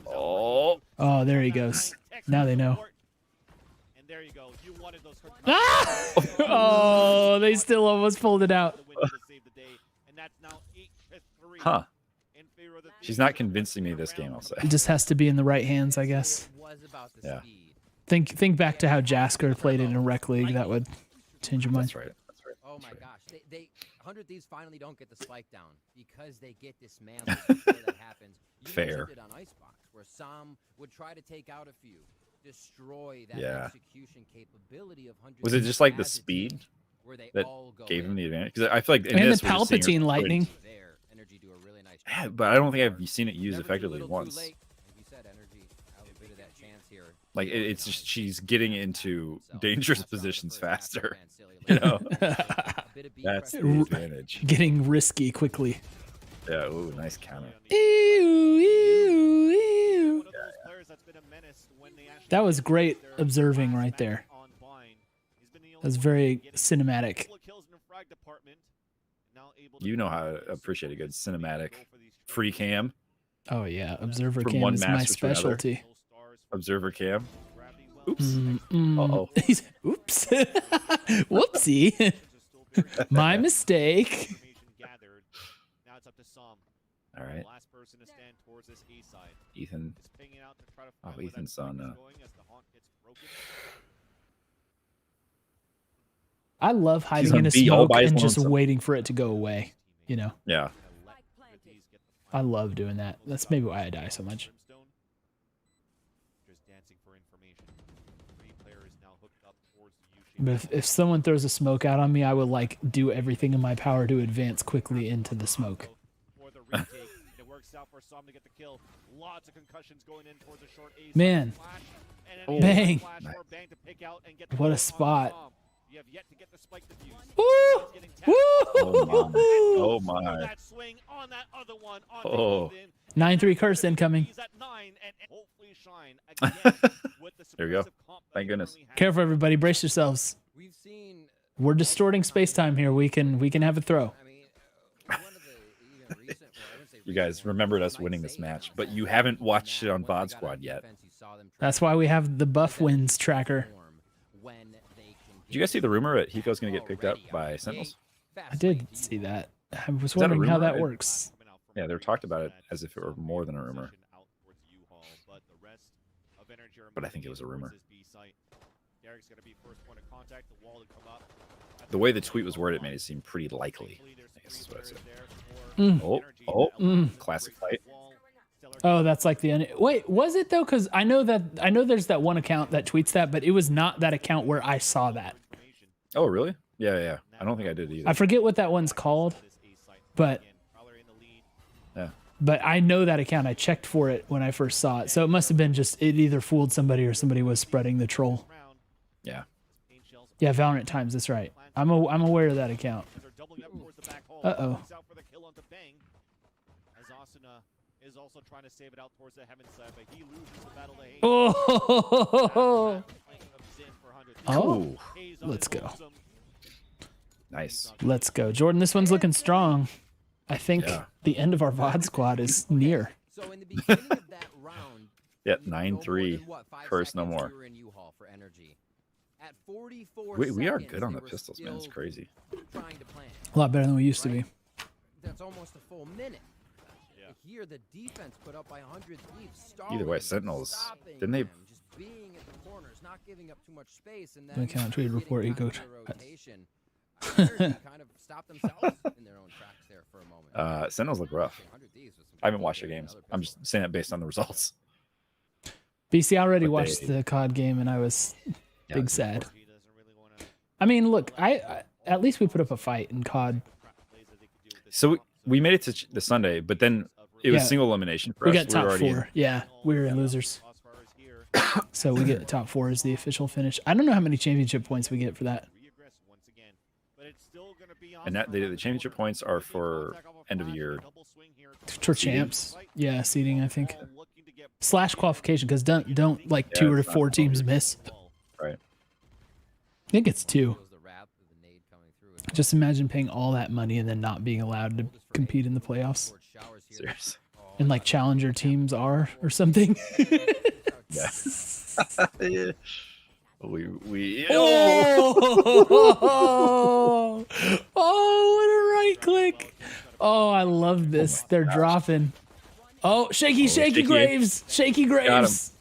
Oh, Oh, there he goes. Now they know. And there you go. You wanted those Ah! Oh, they still almost pulled it out. huh. She's not convincing me this game, I'll say. It just has to be in the right hands, I guess. Was about the Yeah. speed. Think back to how Jasker played it in a rec league. That would change your mind. That's right. That's right. Oh my That's right. gosh. They 100 Thieves finally don't get the spike down because they get dismantled before that happens. You Fair. mentioned it on Icebox where Sam would try to take out a few, destroy that Yeah. execution capability of 100 Was it Thieves just like the as a team, speed where they that all go gave in. him the advantage? Because I feel like in And this, the we're just seeing her Palpatine put it- lightning. There, Energy do a really nice Yeah, job. but I don't think I've seen it used Never too effectively little, too once. late. Like you said, Energy out a bit of that chance here. Like it's just she's getting into dangerous positions faster. You You know, know, that's the R- advantage. Getting risky quickly. Yeah. Ooh, nice counter. Ew, ew, ew. That was great observing right there. That was very cinematic. You know how to appreciate a good cinematic free cam, Oh yeah, observer From cam one is my master to another. specialty. observer cam. Oops. Mm-mm. Uh-oh. Oops. Whoopsie. My mistake. All right. Ethan. Oh, Ethan's on. I love hiding on in a B all smoke by his and just lonesome. waiting for it to go away. You know, Yeah. I love doing that. That's maybe why I die so much. But if someone throws a smoke out on me, I will like do everything in my power to advance quickly into the smoke. Man. Oh. Bang. Nice. What a spot. Woo! Woo! Oh my. Oh. 9-3 curse incoming. There we go. Thank goodness. Careful, everybody. Brace yourselves. We've seen. We're distorting space-time here. We can have a throw. I mean, one of the even recent. Well, I wouldn't say You guys recent remembered ones, us might winning say this match, even but you recent haven't ones. watched it Now, on once you VOD got Squad on yet. defense, you saw them That's try why to we have the buff wins tracker. perform when they can Did you guys see the rumor that Hiko's going to get get picked up already by out. Sentinels? I did see that. I was that a wondering how rumor? that works. Yeah, they were talked about it as if it were more than a rumor. But I think it was a rumor. The way the tweet was worded made it seem pretty likely, I guess is what I'd say. Mm. Oh, classic fight. Oh, that's like the wait. Was it though? Because I know there's that one account that tweets that, but it was not that account where I saw that. Oh, really? Yeah. I don't think I did either. I forget what that one's called, but Yeah. but I know that account. I checked for it when I first saw it, so it must have been just it either fooled somebody or somebody was spreading the troll. Yeah. Yeah, Valorant Times. That's right. I'm aware of that account. Uh-oh. Oh. Oh. Let's go. Nice. Let's go, Jordan. This one's looking strong. I think Yeah. the end of our VOD squad is near. So in the beginning of that round, Yeah, No more 9-3. than, what, 5 Curse no seconds more. we were in U-Haul for NRG. At 44 We are seconds, good on they the were pistols, man. It's still crazy. trying to plan. A lot better than we used to be. That's almost a full minute. Yeah. Here, the defense put up by 100 Thieves. Either way, stalling, Sentinels, stopping didn't they- them, just being at the corners, not giving up too much space, and They then cannot trade getting report back ego. into the rotation. NRG kind of stopped themselves in their own tracks there for a moment. Sentinels look rough. 100 Thieves with some I haven't good watched the play, games. another I'm pistol. just saying that based on the results. BC, I already But watched they- the COD game and I was big sad. He doesn't really wanna I mean, look, I at least we put up a fight in COD. crap plays that they could do with this So comp, we made it to the Sunday, but then it was Yeah. single elimination for We us. got top were already in- 4. Yeah, we were in losers. as far as here. So we get top 4 as the official finish. I don't know how many championship points we get for that. Reaggress once again, but it's still gonna be on And that for the championship points are for end of year. For champs. Yeah, seeding, I think. All looking to get Slash qualification, because don't like Yeah, 2 or it's not 4 teams miss. Right. I think it's 2. Feels the wrap of the nade coming through as well. Just imagine paying all that money and then not being allowed to compete in the playoffs. Towards showers here. Serious. Oh, And like challenger teams are or something. Yeah. we Oh, what a right click. Oh, I love this. They're dropping. Oh, shaky shaky. Graves. Shaky Graves.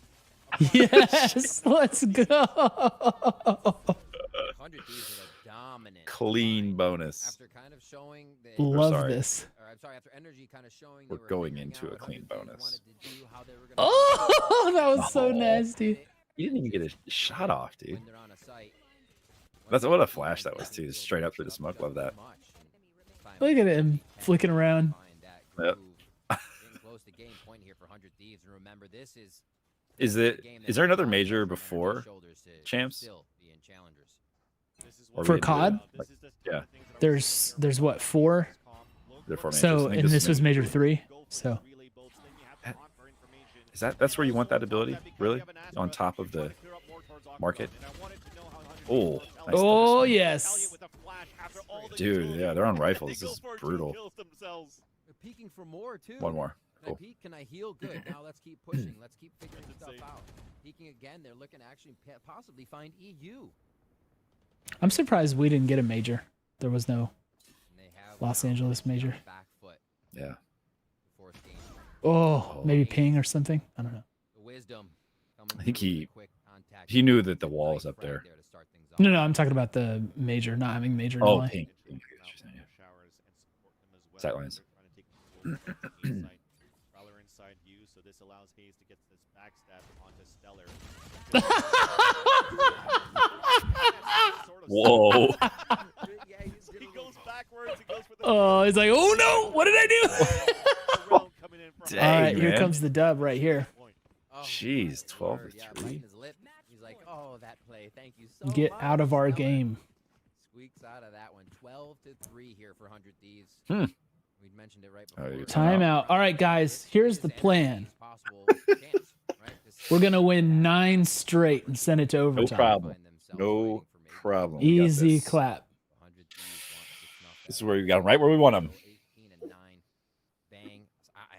Yes, let's go. 100 Thieves with a dominant clean find. bonus. After kind of showing they Love sorry. this. or I'm sorry, after NRG kind of showing We're they were going figuring into out a what clean 100 Thieves bonus. wanted to do, how they were gonna Oh, that was so Oh. nasty. You didn't even get a shot off, dude. when they're on a site. That's what a flash that was too. Straight up through the smoke. Love that. Look at him flicking around. Yep. Getting close to game point here for 100 Thieves, and remember this is Is there another major before champs? Or For we did COD? Yeah. There's what, 4? They're four So, majors. I think and this was is major 3. So, that's where you want that ability, really, on top of the market. Oh, nice oh touch. yes. Dude, yeah, they're on rifles. This is brutal. They're peeking for more too. One more. Can I Cool. peek? Can I heal? Good. Now let's keep pushing. Let's keep figuring stuff out. Peeking again. They're looking to actually possibly find EU. I'm surprised we didn't get a major. There was no And they have Los now Angeles on the major. back foot. Yeah. Fourth game. Oh, maybe ping or something. I don't know. The wisdom. I think he knew that the wall was up there. No, I'm talking about the major, not having major. in Oh, LA. pink. Pink. Sightlines. Prowler inside view, so this allows Hayes to get this backstab onto Stellar. Whoa. He goes backwards. He goes for the Oh, he's like, oh no, what did I do? round coming in from Dang, All right, here man. comes the dub right here. point. Jeez, 12 to Yeah, 3. biting his lip. He's like, oh, that play. Thank you so Get much. out of our Stellar." game. Squeaks out of that one. 12 to 3 here for 100 Thieves. Hmm. We'd mentioned it right Oh, before. you're Timeout. All right, guys, here's the plan. We're gonna win 9 straight and send it to overtime. problem. No problem. We got Easy this. clap. This is where we got them right where we want them. 18 and 9. Bang.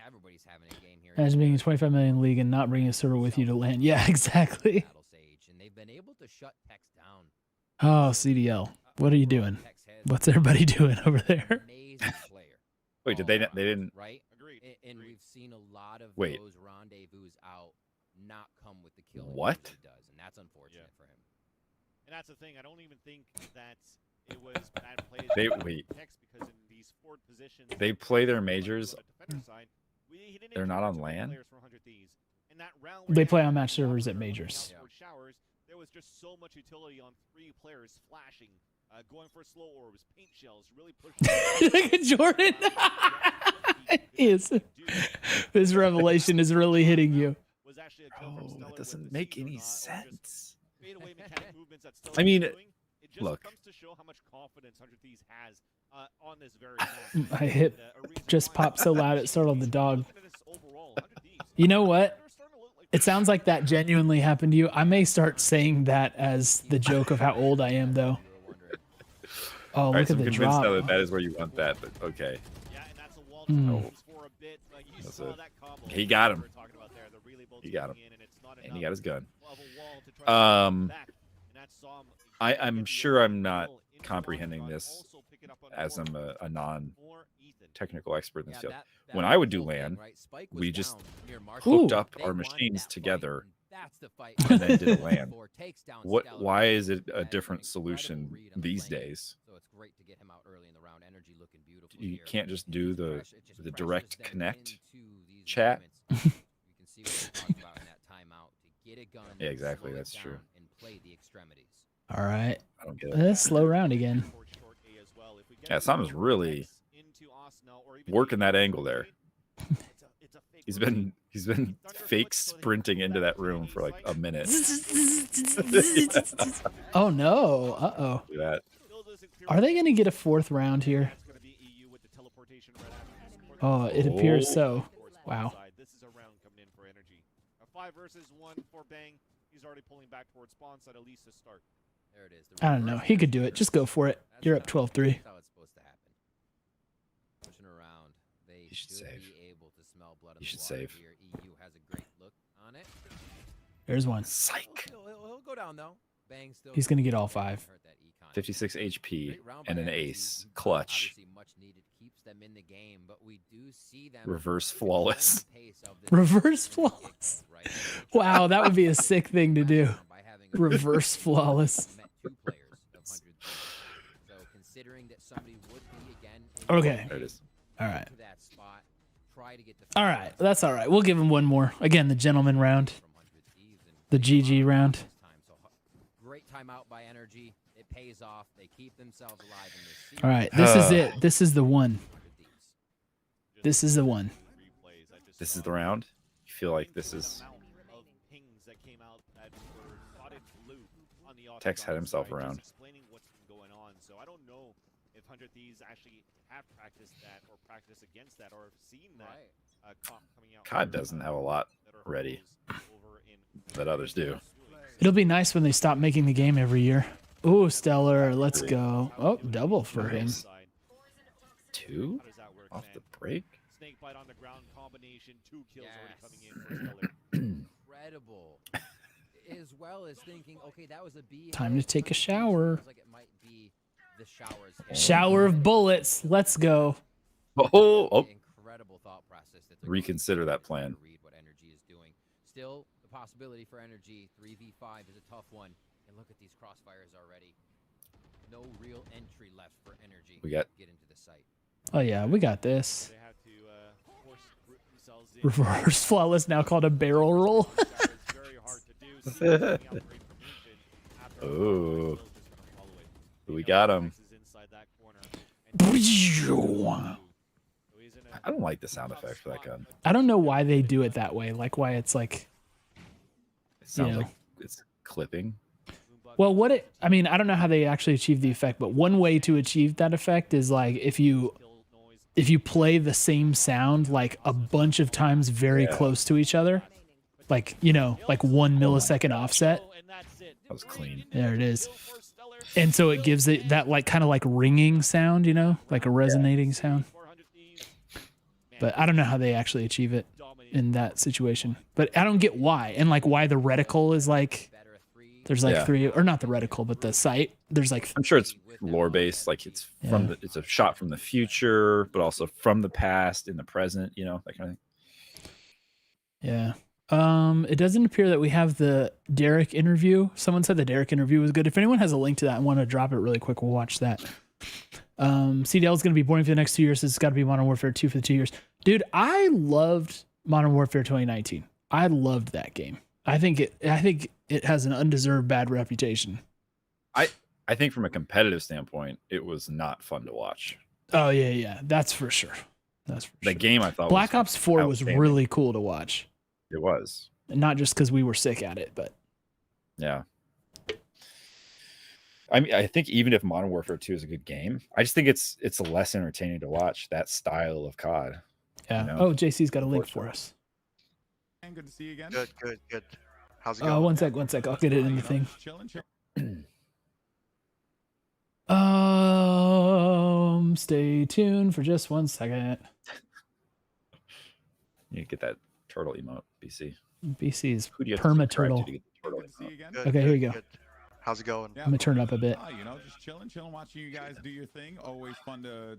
Everybody's having a game here. Imagine being in 25 million league and not bringing a server with you to land. Yeah, exactly. Battle Sage, and they've been able to shut Tex down. Oh, CDL. What are you doing? What's everybody doing over there? Amazing player. Wait, did they didn't Right? Agreed. And we've seen a lot of Wait. those rendezvous out not come with the kill. that What? usually does, and that's unfortunate for him. And that's the thing. I don't even think that it was bad plays. They- by wait. Tex, because in these forward positions, they play their majors? on the defender side, he didn't They're not encounter on too many LAN? players from 100 Thieves. In that round where They had play to on be match servers out at for majors. outboard showers, there was just so much utility on 3 players flashing, going for slow orbs, paint shells, really pushing. Look at Jordan. This revelation is really hitting you. Was actually a kill from Oh, Stellar that with doesn't the make Caesar any not, or just sense. fadeaway mechanic movements that Stellar I mean, was doing. It just look. comes to show how much confidence 100 Thieves has on this very map. My hip And, a reason just why- popped so loud it startled the dog. Looking at this overall, 100 Thieves, You know what? they're starting to look like It sounds like that genuinely happened to you. I may start saying that as the joke of how old I am, though. Oh, All right, look so at I'm the convinced now drop. that that is where you want that, but okay. Yeah, and that's a wall Hmm. for a bit, but you That's saw it. that combo. He got him. We were talking about there, the He got him. coming in, and it's not And he enough got his gun. of a wall to try to pull back. And that's Som I'm get the sure I'm overkill not into the comprehending long shot, this also picking up on as I'm more a non-technical Ethan. expert in this Yeah, field. that When was I would the do whole thing, LAN, right? Spike was we just down near Marshall. hooked Ooh. up They our won machines that fight, together and that's the fight and then did a Stellar LAN. takes down What? Stellar. Why is it That a is an different incredible solution read on the these flank. days? So it's great to get him out early in the round. Energy looking beautiful You here. can't just And do it the just the pressures direct them connect into these chat. moments. You can see what we're talking about in that timeout to get a gun. Yeah, exactly, slow it that's true. down, and play the extremities. All right. I don't get it. Slow round again. Yeah, Simon's really working that angle there. He's been fake sprinting into that room for like a minute. Oh no. Uh-oh. Look at that. Are they going to get a fourth round here? Oh, it appears so. Wow. This is a round coming in for Energy. A 5 versus 1 for Bang. He's already pulling back towards spawn side, at least to start. There it is. I don't know. He could do it. Just go for it. You're up 12-3. That's how it's supposed to happen. Pushing around. They should save. be able to smell blood in You the should water save. here. EU has a great look on it. There's one. Psych. He'll go down though. Bang still. He's going to get all 5. Hurt that econ. 56 HP Great round and by an Energy. ace. Clutch. Obviously much needed, keeps them in the game, but we do see them Reverse at the flawless. pace of the Reverse kick, flawless. right? Wow, that would be a sick thing to do. By having a Reverse flawless. met 2 players of 100 Thieves. So considering that somebody would be again Okay. There it is. All right. to that spot, try to get the All right. That's all right. We'll give him one more. Again, the gentleman round. from 100 Thieves and The GG round. this time. So great timeout by Energy. It pays off. They keep themselves alive in this. All right. This is it. This is the one. 100 Thieves. This is the one. This is the round. You feel like this is Tex had himself around. Explaining what's been going on. So I don't know if 100 Thieves actually have practiced that or practiced against that or have seen that coming out. COD doesn't have a lot ready that others do. It'll be nice when they stop making the game every year. Ooh, Stellar. Let's go. Oh, double for him. Nice. 2 off the break. Snake bite on the ground combination, 2 kills already coming in for Stellar. Incredible. As well as thinking, okay, that was a B. Time to take a shower. Like it might be the showers. Shower of bullets. Let's go. Oh. Incredible thought process. That they're Reconsider going that to plan. Read what Energy is doing. Still, the possibility for Energy 3v5 is a tough one. And look at these crossfires already. No real entry left for Energy. We got- to get into the site. Oh, yeah. We got this. They have to force themselves in. Reverse flawless now called a barrel roll. It's very hard to do. So getting out for information after a while, Ooh. Bill's just gonna follow it. We They know got Tex him. is inside that corner, and I so he's in a I don't like the sound effect for that gun. don't know why they do it that way. Like why it's like, It sounds Yeah. like it's clipping. well, what it, I mean, I don't know how they actually achieve the effect, but one way to achieve that effect is like if you play the same sound like a bunch of times very Yeah. close to each other, like, you know, like 1 millisecond offset. That was clean. There it is. And so it gives it that like kind of like ringing sound, you know, like a resonating sound. But I don't know how they actually achieve it in that situation. But I don't get why. And like why the reticle is like, there's like Yeah. 3, or not the reticle, but the sight. There's like, I'm sure it's lore based, like it's from Yeah. the it's a shot from the future, but also from the past in the present, you know, that kind of thing. yeah. It doesn't appear that we have the Derek interview. Someone said the Derek interview was good. If anyone has a link to that and want to drop it really quick, we'll watch that. CDL is going to be boring for the next 2 years. It's got to be Modern Warfare 2 for the 2 years. Dude, I loved Modern Warfare 2019. I loved that game. I think it has an undeserved bad reputation. I think from a competitive standpoint, it was not fun to watch. Oh yeah, that's for sure. That's for The sure. game I thought Black was Ops 4 was outstanding. really cool to watch. It was. And not just because we were sick at it, but Yeah. I mean, I think even if Modern Warfare 2 is a good game, I just think it's less entertaining to watch that style of COD. yeah. You know? Oh, JC's got a link for us. Good to see you again. Good. How's it going? One sec. I'll get it in the thing. Chilling. Stay tuned for just 1 second. You get that turtle emote, BC. BC is Who do you have perma to subscribe turtle. to get the turtle? Good to see you again. Good, Okay, here you go. good. How's it going? Yeah. I'm gonna turn it up a bit. You know, just chilling, watching you guys do your thing. Always fun to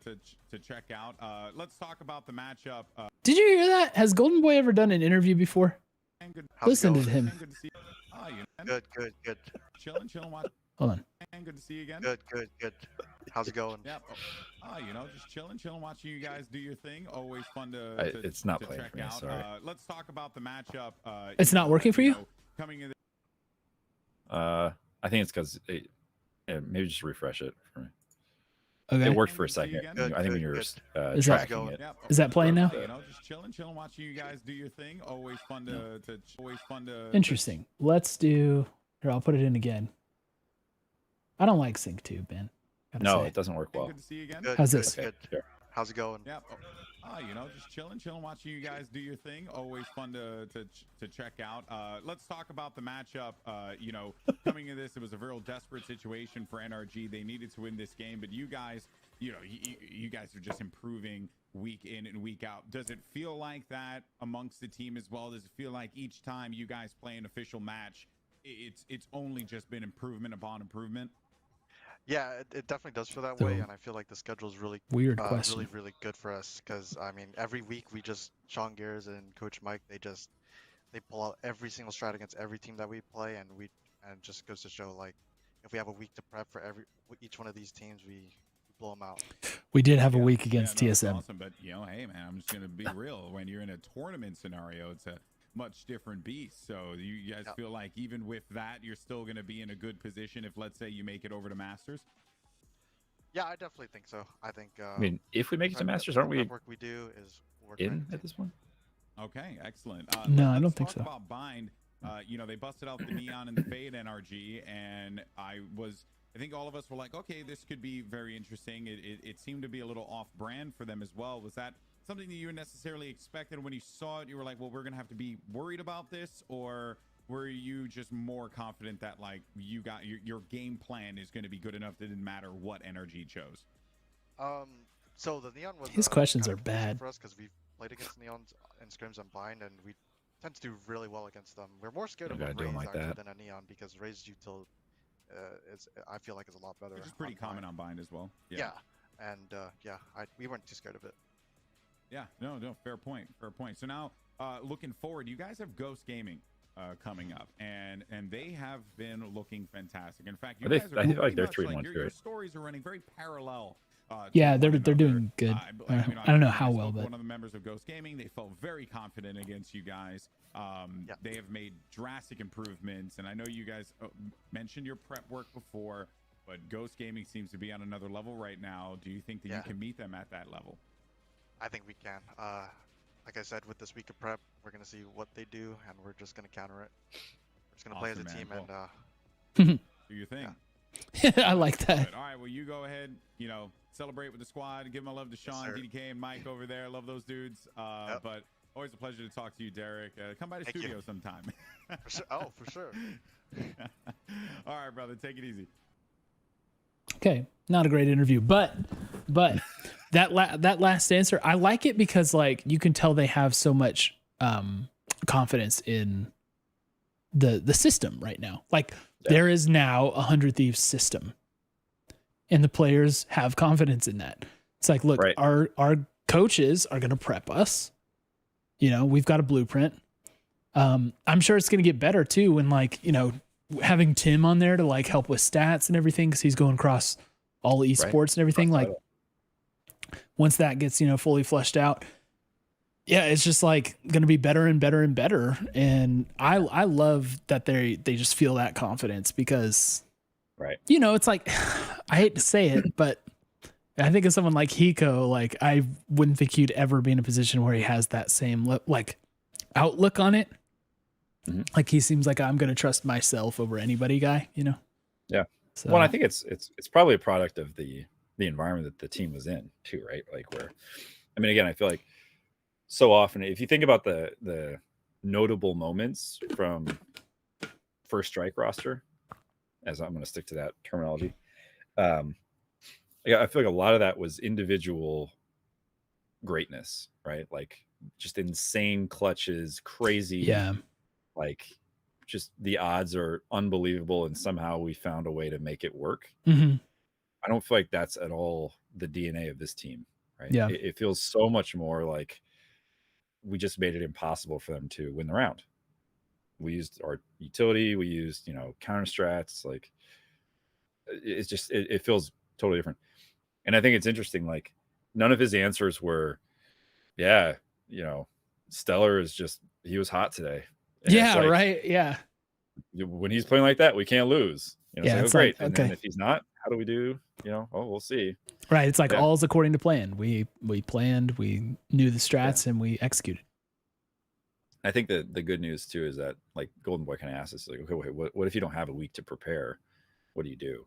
check out. Let's talk about the matchup. Did you hear that? Has Golden Boy ever done an interview before? How's Listen it to going? him. Good to see. You know, Good. chilling, watching. Hold on. Good to see you again. Good. How's it going? Yeah. You know, just chilling, watching you guys do your thing. Always fun to It's not playing check for me, out. sorry. Let's talk about the matchup. It's not working for you? Coming in. I think it's because maybe just refresh it for me. Okay. It worked for a second. Good, I think when good, you're good. Is that- tracking it. Is that playing now? You know, just chilling, watching you guys do your thing. Always fun to. Interesting. Let's do. Here, I'll put it in again. I don't like sync tube, Ben. Gotta No, say. it doesn't work well. Good to see you again. Good, How's good, this? Good. Sure. How's it going? Yeah. You know, just chilling, watching you guys do your thing. Always fun to check out. Let's talk about the matchup. You know, coming into this, it was a real desperate situation for NRG. They needed to win this game, but you guys, you know, you guys are just improving week in and week out. Does it feel like that amongst the team as well? Does it feel like each time you guys play an official match, it's only just been improvement upon improvement? Yeah, it definitely does feel that So, way, and I feel like the schedule is really Weird question. really good for us because I mean every week we just Sean Gears and Coach Mike they pull out every single strat against every team that we play, and it just goes to show like if we have a week to prep for each one of these teams, we blow them out. We did have a week against no, it's TSM. awesome, but you know, hey man, I'm just gonna be real. When you're in a tournament scenario, it's a much different beast. So you guys feel like even with that, you're still gonna be in a good position if, let's say, you make it over to Masters? Yeah, I definitely think so. I think. I mean, if we make it to Masters, the aren't we work we do is in at this point? Okay, excellent. No, I let's don't think talk so. About Bind. You know, they busted out the Neon and the Fade NRG, and I think all of us were like, okay, this could be very interesting. It seemed to be a little off-brand for them as well. Was that something that you necessarily expected when you saw it? You were like, well, we're gonna have to be worried about this, or were you just more confident that like you got your game plan is going to be good enough that it didn't matter what NRG chose? So the Neon was His questions kind are of confusing bad. for us because we've played against Neons and Scrims and Bind, and we tend to do really well against them. We're more scared of a gotta do Raze 'em like actually that. than a Neon because Raze util I feel like is a lot better. Which is pretty on common Bind. on Bind as well. Yeah, and we weren't too scared of it. Yeah, no, fair point. So now, looking forward, you guys have Ghost Gaming coming up, and they have been looking fantastic. In fact, you guys are I feel like pretty they're much 3-1 your through. stories are running very parallel. Yeah, to they're one doing another. good. I I don't know how I well, spoke to but one of the members of Ghost Gaming, they felt very confident against you guys. They have made drastic improvements, and I know you guys mentioned your prep work before, but Ghost Gaming seems to be on another level right now. Do you think that you can meet them at that level? I think we can. Like I said, with this week of prep, we're gonna see what they do, and we're just gonna counter it. We're just gonna play as a Awesome, team man. and Do your thing. I like that. All right, well, you go ahead, you know, celebrate with the squad. Give my love to Sean, sir. DDK, and Mike over there. Love those dudes. But always a pleasure to talk to you, Derek. Come by the Thank studio you. sometime. for sure. Oh, for sure. All right, brother, take it easy. Okay, not a great interview, but that last answer, I like it because like you can tell they have so much confidence in the system right now. Like there is now a 100 Thieves system, and the players have confidence in that. It's like, look, our coaches are going to prep us. You know, we've got a blueprint. I'm sure it's going to get better too when like, you know, having Tim on there to like help with stats and everything, because he's going across all esports and everything. Like once that gets, you know, fully fleshed out, yeah, it's just like going to be better and better and better. And I love that they just feel that confidence because, you know, it's like, I hate to say it, but I think of someone like Hiko, like I wouldn't think he'd ever be in a position where he has that same like outlook on it. Mm-hmm. Like he seems like I'm going to trust myself over anybody guy, you know? Yeah. So, well, I think it's probably a product of the environment that the team was in too, right? Like where, I mean, again, I feel like so often, if you think about the notable moments from First Strike roster, as I'm going to stick to that terminology, yeah, I feel like a lot of that was individual greatness, right? Like just insane clutches, crazy like just the odds are unbelievable, and somehow we found a way to make it work. Mm-hmm. I don't feel like that's at all the DNA of this team, right? Yeah. It feels so much more like we just made it impossible for them to win the round. We used our utility, we used, counter strats. Like it's just, it feels totally different. And I think it's interesting, like none of his answers were, yeah, Stellar is just, he was hot today. And it's Yeah, like, right. Yeah. when he's playing like that, we can't lose. Yeah, it's like, it's oh, great. like, And then okay. if he's not, how do we do? We'll see. Right. It's like Yeah. all's according to plan. We planned, we knew the strats, and we executed. I think that the good news too is that like Golden Boy kind of asks us like, okay, wait, what if you don't have a week to prepare? What do you do?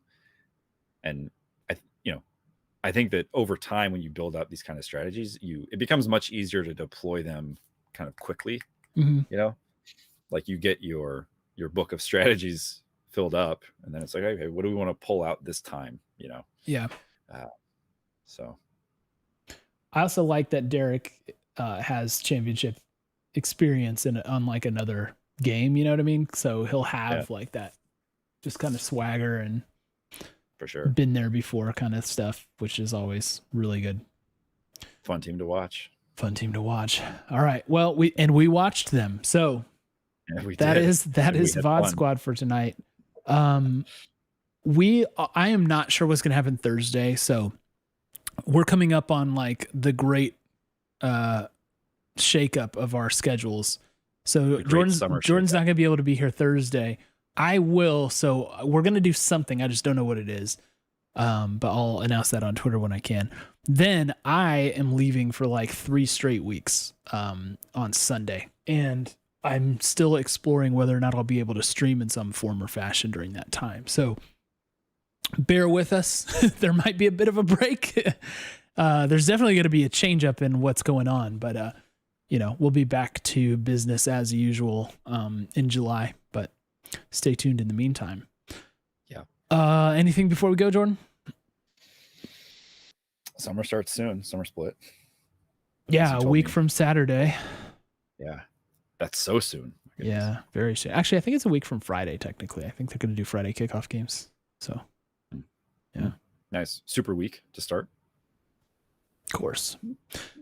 And I think that over time, when you build up these kind of strategies, it becomes much easier to deploy them kind of quickly. Mm-hmm. Like you get your book of strategies filled up, and then it's like, okay, what do we want to pull out this time? Yeah. So I also like that Derek has championship experience in unlike another game. You know what I mean? So he'll have like that just kind of swagger and for sure been there before kind of stuff, which is always really good. Fun team to watch. All right. Well, we watched them. So that is VOD Squad for tonight. I am not sure what's going to happen Thursday. So we're coming up on like the great shakeup of our schedules. So Jordan's not going to be able to be here Thursday. I will. So we're going to do something. I just don't know what it is. But I'll announce that on Twitter when I can. Then I am leaving for like 3 straight weeks on Sunday. And I'm still exploring whether or not I'll be able to stream in some form or fashion during that time. So bear with us. There might be a bit of a break. There's definitely going to be a change up in what's going on, but we'll be back to business as usual in July, but stay tuned in the meantime. Yeah. Anything before we go, Jordan? Summer starts soon. Summer split. Yeah, a week from Saturday. Yeah. That's so soon. Yeah, very soon. Actually, I think it's a week from Friday, technically. I think they're going to do Friday kickoff games. So, yeah. Nice. Super week to start. Of course.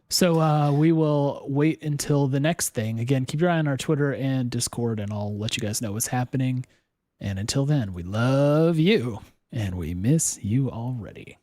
So we will wait until the next thing. Again, keep your eye on our Twitter and Discord, and I'll let you guys know what's happening. And until then, we love you, and we miss you already.